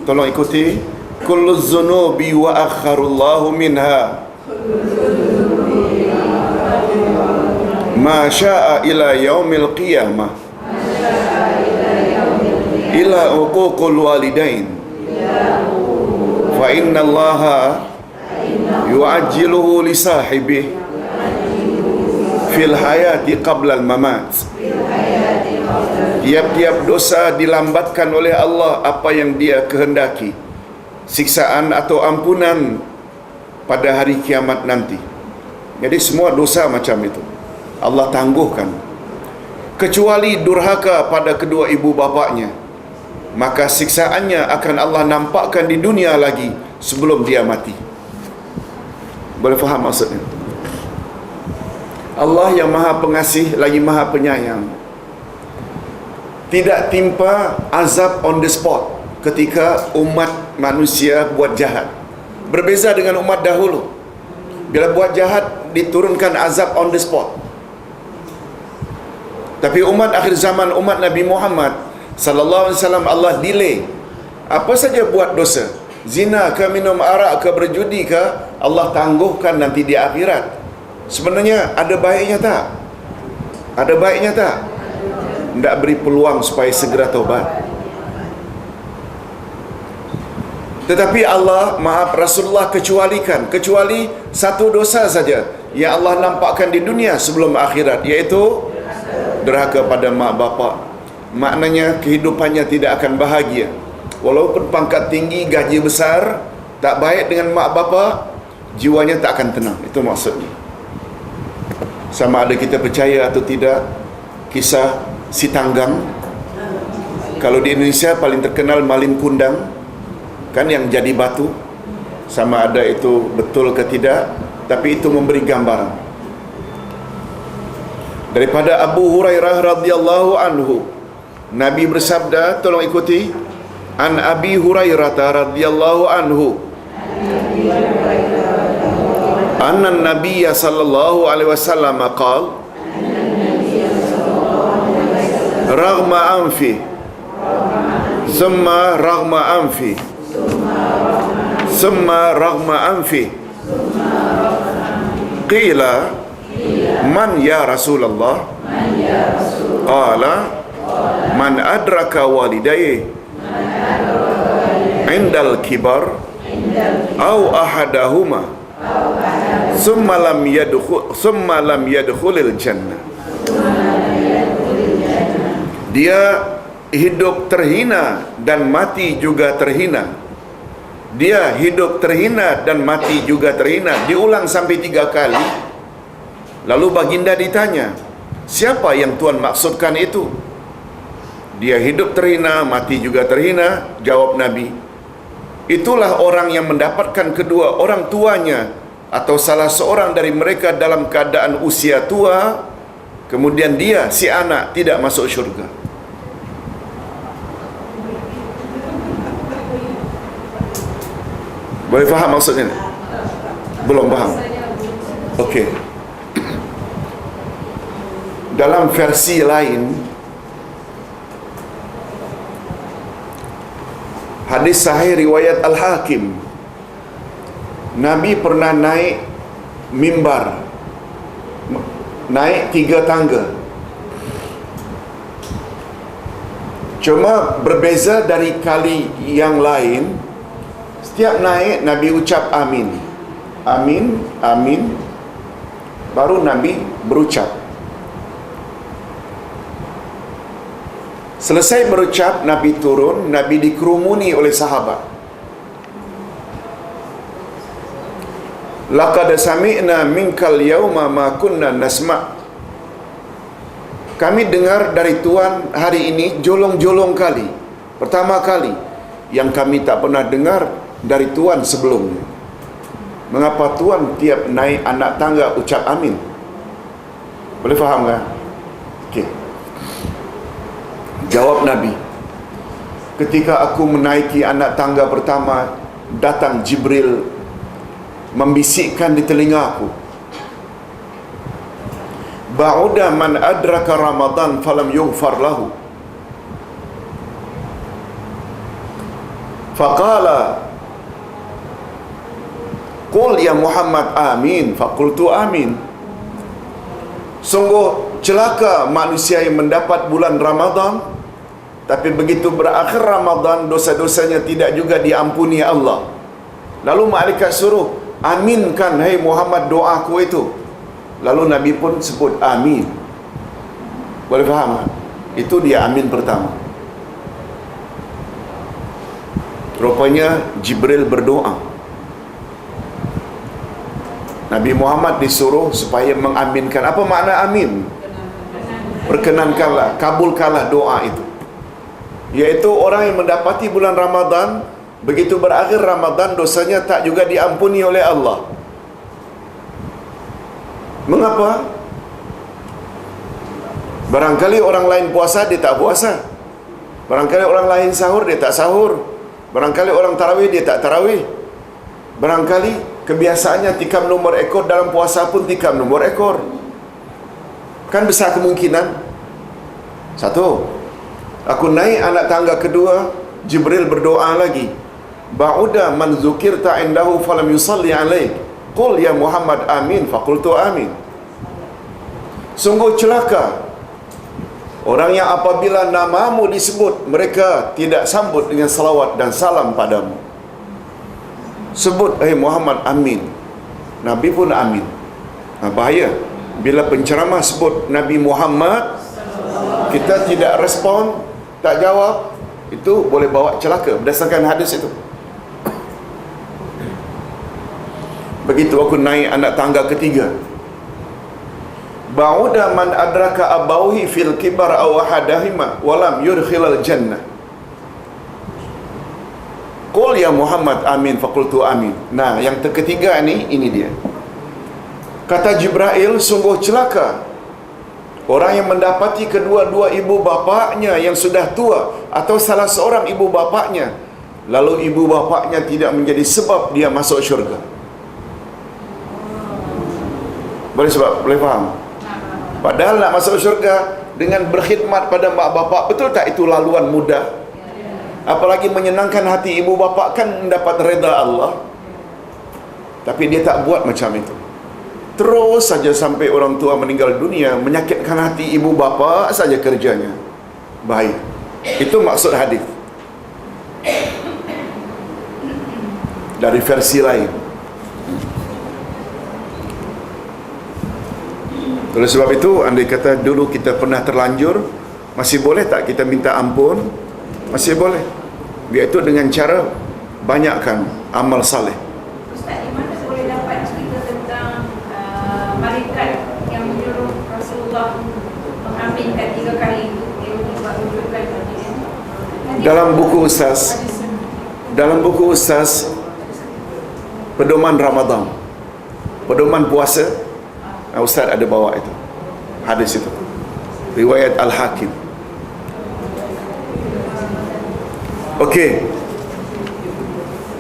tolong ikuti, kullu dzunubi wa akharullahu minha ma syaa ila yaumil qiyamah ila uququl walidain fa inna allaha yu'ajjiluhu li sahibih fil hayati qabla al mamat. Tiap-tiap dosa dilambatkan oleh Allah apa yang dia kehendaki, siksaan atau ampunan pada hari kiamat nanti. Jadi semua dosa macam itu Allah tangguhkan, kecuali durhaka pada kedua ibu bapaknya, maka siksaannya akan Allah nampakkan di dunia lagi sebelum dia mati. Boleh faham maksudnya? Allah yang maha pengasih lagi maha penyayang tidak timpa azab on the spot ketika umat manusia buat jahat. Berbeza dengan umat dahulu, bila buat jahat diturunkan azab on the spot. Tapi umat akhir zaman, umat Nabi Muhammad sallallahu alaihi wasallam, Allah delay. Apa saja buat dosa, zina ke, minum arak ke, berjudi ke, Allah tangguhkan nanti di akhirat. Sebenarnya ada baiknya tak? Ada baiknya tak? Tidak beri peluang supaya segera taubat. Tetapi Allah, maaf, Rasulullah kecuali satu dosa saja yang Allah nampakkan di dunia sebelum akhirat, iaitu derhaka pada mak bapak. Maknanya kehidupannya tidak akan bahagia. Walaupun pangkat tinggi, gaji besar, tak baik dengan mak bapak, jiwanya tak akan tenang. Itu maksudnya. Sama ada kita percaya atau tidak, kisah si Tanggang. Kalau di Indonesia paling terkenal Malin Kundang, kan, yang jadi batu. Sama ada itu betul ke tidak, tapi itu memberi gambaran. Daripada Abu Hurairah radhiyallahu anhu, Nabi bersabda, tolong ikuti, an Abi Hurairah radhiyallahu anhu anna Nabiyya sallallahu alaihi wasallam qaal raghma anfi summa raghma anfi summa raghma anfi qila man ya Rasulullah qala man adraka walidayhi indal kibar au ahadahuma summa lam yadkhulil jannah. Dia hidup terhina dan mati juga terhina. Dia hidup terhina dan mati juga terhina. Diulang sampai 3 kali. Lalu baginda ditanya, siapa yang Tuhan maksudkan itu? Dia hidup terhina, mati juga terhina. Jawab Nabi, itulah orang yang mendapatkan kedua orang tuanya atau salah seorang dari mereka dalam keadaan usia tua, kemudian dia, si anak, tidak masuk syurga. Boleh faham maksudnya? Belum faham? Okey. Dalam versi lain, hadis sahih riwayat Al-Hakim, Nabi pernah naik mimbar, naik 3 tangga. Cuma berbeza dari kali yang lain, setiap naik Nabi ucap amin. Amin, amin. Baru Nabi berucap. Selesai berucap, Nabi turun. Nabi dikerumuni oleh sahabat. Laqad sami'na minkal yawma ma kunna nasma'. Kami dengar dari Tuhan hari ini jolong-jolong kali. Pertama kali yang kami tak pernah dengar dari Tuhan sebelumnya. Mengapa Tuhan tiap naik anak tangga ucap amin? Boleh faham tak? Okey. Jawab Nabi, ketika aku menaiki anak tangga pertama, datang Jibril membisikkan di telinga aku, ba'uda man adraka Ramadan falam yughfar lahu. Faqala qul ya Muhammad amin. Faqultu amin. Sungguh celaka manusia yang mendapat bulan Ramadan, tapi begitu berakhir Ramadan, dosa-dosanya tidak juga diampuni Allah. Lalu malaikat suruh, aminkan hai Muhammad doaku itu. Lalu Nabi pun sebut amin. Boleh faham? Itu dia amin pertama. Rupanya Jibril berdoa. Nabi Muhammad disuruh supaya mengaminkan. Apa makna amin? Perkenankanlah, kabulkanlah doa itu. Iaitu orang yang mendapati bulan Ramadan, begitu berakhir Ramadan, dosanya tak juga diampuni oleh Allah. Mengapa? Barangkali orang lain puasa, dia tak puasa. Barangkali orang lain sahur, dia tak sahur. Barangkali orang tarawih, dia tak tarawih. Barangkali kebiasaannya tikam nombor ekor, dalam puasa pun tikam nombor ekor. Kan besar kemungkinan. Satu, aku naik anak tangga kedua, Jibril berdoa lagi, ba'uda man zukirta indahu falam yusalli alaik. Qul ya Muhammad amin. Faqultu amin. Sungguh celaka orang yang apabila namamu disebut, mereka tidak sambut dengan salawat dan salam padamu. Sebut Muhammad amin, Nabi pun amin. Bahaya bila penceramah sebut Nabi Muhammad, kita tidak respon, tak jawab, itu boleh bawa celaka berdasarkan hadis itu. Begitu aku naik anak tangga ketiga, ba'uda man adraka abawhi fil kibar aw hadahima walam yudkhilal jannah. Qul ya Muhammad amin. Faqultu amin. Nah, yang ketiga ini dia. Kata Jibril, sungguh celaka orang yang mendapati kedua-dua ibu bapaknya yang sudah tua, atau salah seorang ibu bapaknya, lalu ibu bapaknya tidak menjadi sebab dia masuk syurga. Boleh faham? Padahal nak masuk syurga dengan berkhidmat pada mak bapak, betul tak itu laluan mudah? Apalagi menyenangkan hati ibu bapa, kan mendapat reda Allah. Tapi dia tak buat macam itu. Terus saja sampai orang tua meninggal dunia, menyakitkan hati ibu bapa saja kerjanya. Bahaya. Itu maksud hadis. Dari versi lain. Oleh sebab itu, andai kata dulu kita pernah terlanjur, masih boleh tak kita minta ampun? Masih boleh. Iaitu dengan cara banyakkan amal saleh. Ustaz, di mana boleh dapat cerita tentang malaikat yang menyuruh Rasulullah mengaminkan 3 kali itu? Dia buat rujukan tadi. Dalam buku Ustaz Pedoman Ramadan, Pedoman Puasa, Ustaz ada bawa itu, hadis itu, riwayat Al-Hakim. Okey.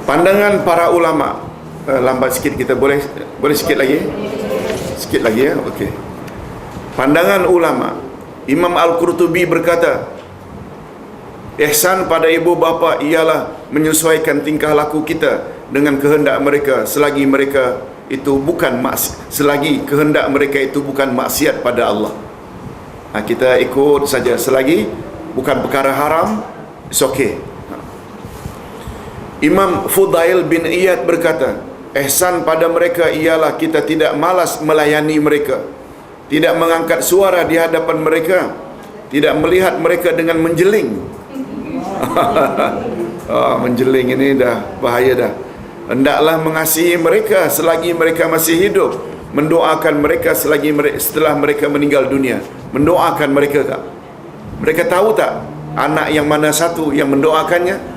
Pandangan para ulama, lambat sikit kita, boleh sikit lagi? Sikit lagi ya, okey. Pandangan ulama, Imam Al-Qurtubi berkata, ihsan pada ibu bapa ialah menyesuaikan tingkah laku kita dengan kehendak mereka selagi mereka itu bukan selagi kehendak mereka itu bukan maksiat pada Allah. Kita ikut saja, selagi bukan perkara haram, it's okay. Imam Fudail bin Iyad berkata, ihsan pada mereka ialah kita tidak malas melayani mereka, tidak mengangkat suara di hadapan mereka, tidak melihat mereka dengan menjeling. Menjeling ini dah bahaya dah. Hendaklah mengasihi mereka selagi mereka masih hidup, mendoakan mereka setelah mereka meninggal dunia. Mendoakan mereka tak? Mereka tahu tak anak yang mana satu yang mendoakannya?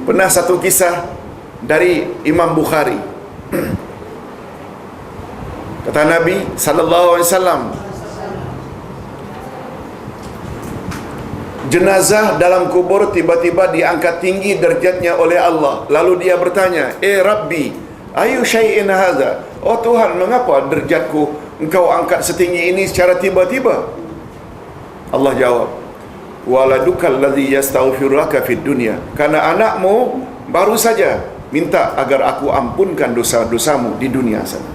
Pernah satu kisah dari Imam Bukhari. Kata Nabi sallallahu alaihi wasallam, jenazah dalam kubur tiba-tiba diangkat tinggi derajatnya oleh Allah. Lalu dia bertanya, Rabbi, ayu syai'in hadza? Oh Tuhan, mengapa derajatku engkau angkat setinggi ini secara tiba-tiba? Allah jawab, waladukal ladzi yastaghfirulaka fid dunya. Karena anakmu baru saja minta agar aku ampunkan dosa-dosamu di dunia sana.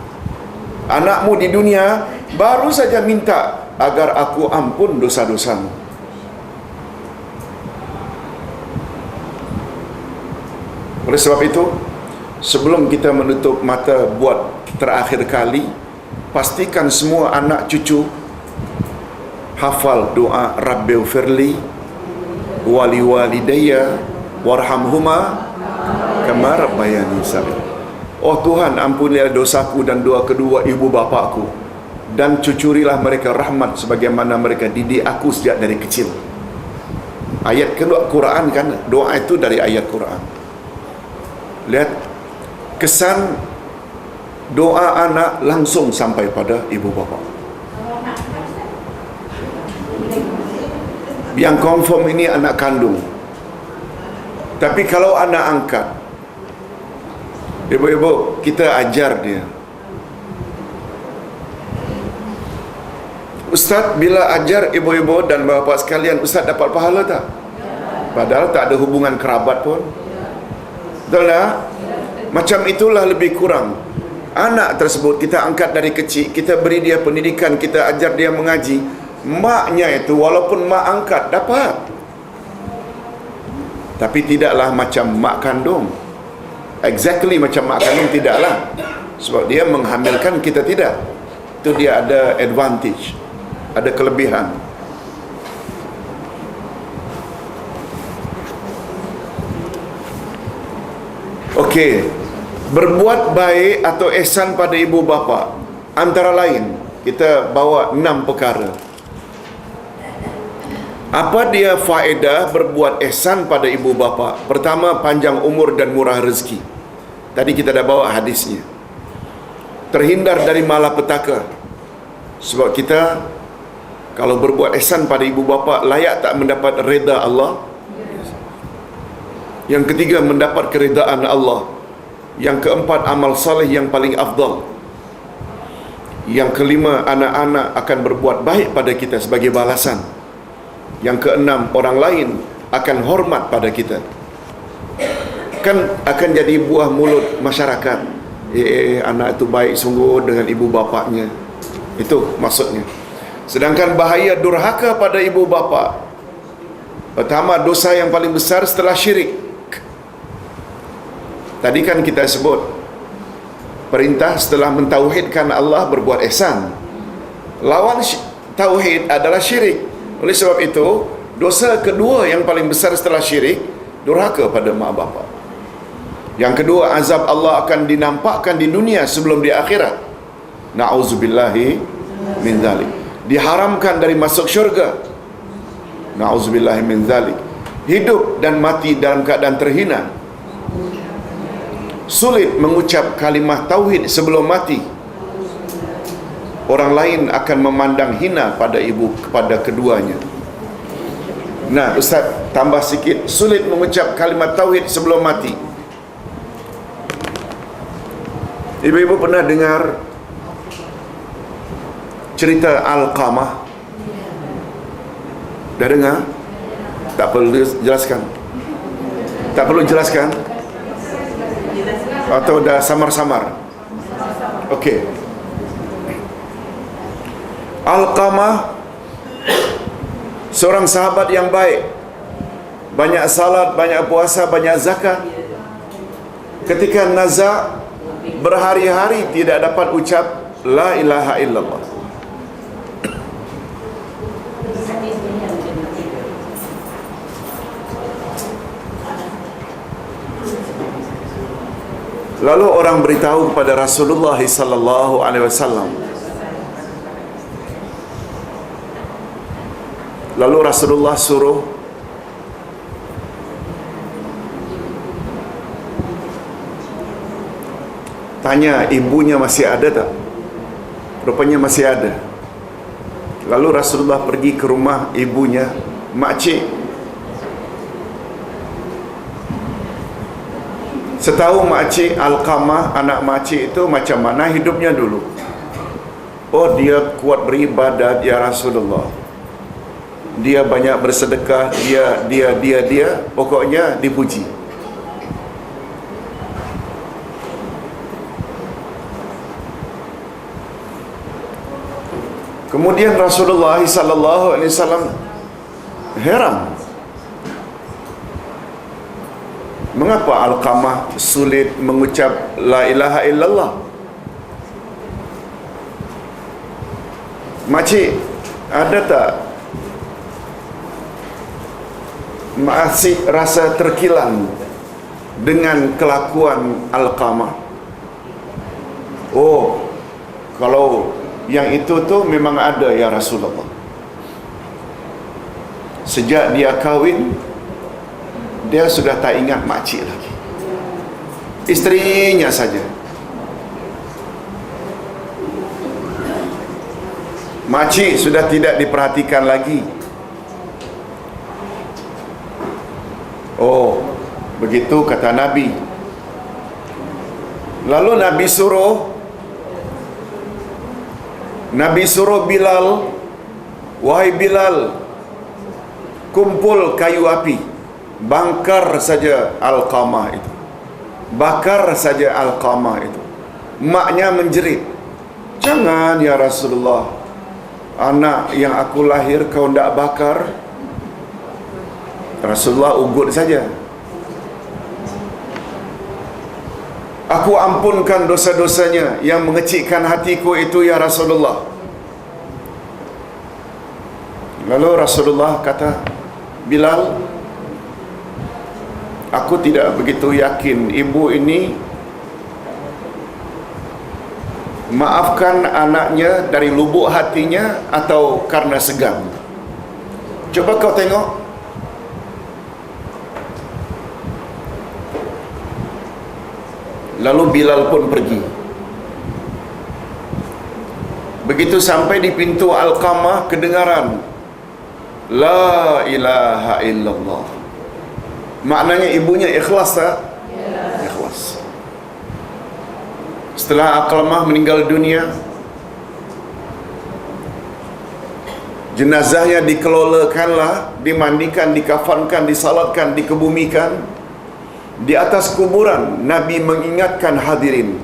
Anakmu di dunia baru saja minta agar aku ampun dosa-dosamu. Oleh sebab itu, sebelum kita menutup mata buat terakhir kali, pastikan semua anak cucu hafal doa Rabbighfirli wali walidayya warhamhuma kama rabbayani shaghira. Oh Tuhan, ampunilah dosaku dan doa kedua ibu bapakku, dan cucurilah mereka rahmat sebagaimana mereka didik aku sejak dari kecil. Ayat kedua Quran kan, doa itu dari ayat Quran. Lihat kesan doa anak langsung sampai pada ibu bapa. Yang confirm ini anak kandung. Tapi kalau anak angkat, ibu-ibu, kita ajar dia. Ustaz, bila ajar ibu-ibu dan bapa sekalian, Ustaz dapat pahala tak? Padahal tak ada hubungan kerabat pun. Betul tak? Macam itulah lebih kurang. Anak tersebut kita angkat dari kecil, kita beri dia pendidikan, kita ajar dia mengaji. Maknya itu walaupun mak angkat dapat, tapi tidaklah macam mak kandung. Exactly macam mak kandung tidaklah. Sebab dia menghamilkan, kita tidak. Itu dia ada advantage, ada kelebihan. Okey, berbuat baik atau ihsan pada ibu bapa, antara lain kita bawa 6 perkara. Apa dia faedah berbuat ihsan pada ibu bapa? Pertama, panjang umur dan murah rezeki. Tadi kita dah bawa hadisnya. Terhindar dari malapetaka. Sebab kita kalau berbuat ihsan pada ibu bapa, layak tak mendapat redha Allah? Yang ketiga, mendapat keredaan Allah. Yang keempat, amal saleh yang paling afdal. Yang kelima, anak-anak akan berbuat baik pada kita sebagai balasan. Yang keenam, orang lain akan hormat pada kita. Kan akan jadi buah mulut masyarakat. Anak itu baik sungguh dengan ibu bapaknya. Itu maksudnya. Sedangkan bahaya durhaka pada ibu bapa, pertama, dosa yang paling besar setelah syirik. Tadi kan kita sebut perintah setelah mentauhidkan Allah berbuat ihsan. Lawan tauhid adalah syirik. Oleh sebab itu, dosa kedua yang paling besar setelah syirik, durhaka pada mak bapa. Yang kedua, azab Allah akan dinampakkan di dunia sebelum di akhirat. Na'udzubillahi min zalik. Diharamkan dari masuk syurga. Na'udzubillahi min zalik. Hidup dan mati dalam keadaan terhina. Sulit mengucap kalimah tauhid sebelum mati. Orang lain akan memandang hina kepada keduanya. Nah, Ustaz tambah sikit, sulit mengucap kalimat tauhid sebelum mati. Ibu-ibu pernah dengar cerita Alqamah? Dah dengar? Tak perlu jelaskan? Tak perlu jelaskan? Atau dah samar-samar? Okey. Alqamah seorang sahabat yang baik, banyak salat, banyak puasa, banyak zakat. Ketika nazak, berhari-hari tidak dapat ucap la ilaha illallah. Lalu orang beritahu kepada Rasulullah sallallahu alaihi wasallam. Lalu Rasulullah suruh tanya ibunya masih ada tak? Rupanya masih ada. Lalu Rasulullah pergi ke rumah ibunya, makcik. Setahu makcik Alqamah, anak makcik itu macam mana hidupnya dulu? Oh, dia kuat beribadat ya Rasulullah. Dia banyak bersedekah, dia pokoknya dipuji. Kemudian Rasulullah sallallahu alaihi wasallam heran. Mengapa Alqamah sulit mengucap la ilaha illallah? Makcik, ada tak masih rasa terkilan dengan kelakuan Alqamah? Oh, kalau yang itu tu memang ada ya Rasulullah. Sejak dia kahwin, dia sudah tak ingat makcik lagi. Isterinya saja. Makcik sudah tidak diperhatikan lagi. Oh, begitu kata Nabi. Lalu Nabi suruh Bilal, wahai Bilal, kumpul kayu api, bangkar saja Alqamah itu. Bakar saja Alqamah itu. Maknya menjerit, jangan ya Rasulullah, anak yang aku lahir kau tidak bakar. Rasulullah ugut saja. Aku ampunkan dosa-dosanya yang mengecikkan hatiku itu ya Rasulullah. Lalu Rasulullah kata, Bilal, aku tidak begitu yakin ibu ini maafkan anaknya dari lubuk hatinya atau karena segan. Coba kau tengok. Lalu Bilal pun pergi. Begitu sampai di pintu Alqamah, kedengaran la ilaha illallah. Maknanya ibunya ikhlas tak? Ikhlas. Setelah Alqamah meninggal dunia, jenazahnya dikelolakanlah, dimandikan, dikafankan, disalatkan, dikebumikan. Di atas kuburan, Nabi mengingatkan hadirin,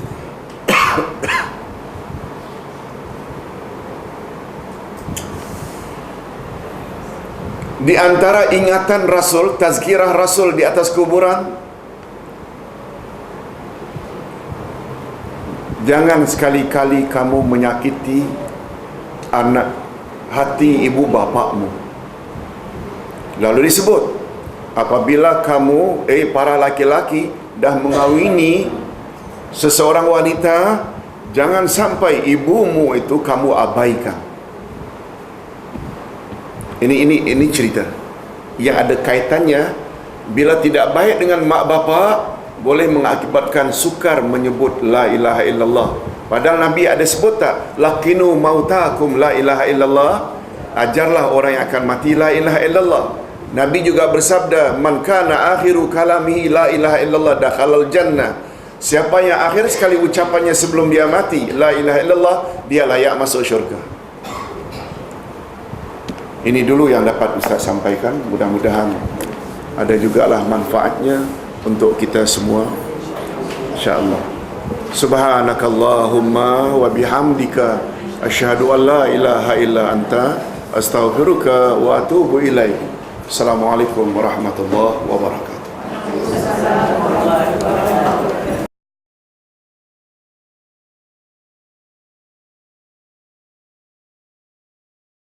di antara ingatan Rasul, tazkirah Rasul di atas kuburan, jangan sekali-kali kamu menyakiti anak hati ibu bapakmu. Lalu disebut, apabila kamu, para laki-laki dah mengawini seseorang wanita, jangan sampai ibumu itu kamu abaikan. Ini cerita yang ada kaitannya. Bila tidak baik dengan mak bapak, boleh mengakibatkan sukar menyebut la ilaha illallah. Padahal Nabi ada sebut tak, laqinu mautakum la ilaha illallah, ajarlah orang yang akan mati la ilaha illallah. Nabi juga bersabda, man kana akhiru kalamihi la ilaha illallah dakhalal jannah. Siapa yang akhir sekali ucapannya sebelum dia mati, la ilaha illallah, dia layak masuk syurga. Ini dulu yang dapat Ustaz sampaikan. Mudah-mudahan ada jugalah manfaatnya untuk kita semua, insya-Allah. Subhanakallahumma wa bihamdika asyhadu an la ilaha illa anta astaghfiruka wa atubu ilaik. Assalamualaikum warahmatullahi wabarakatuh.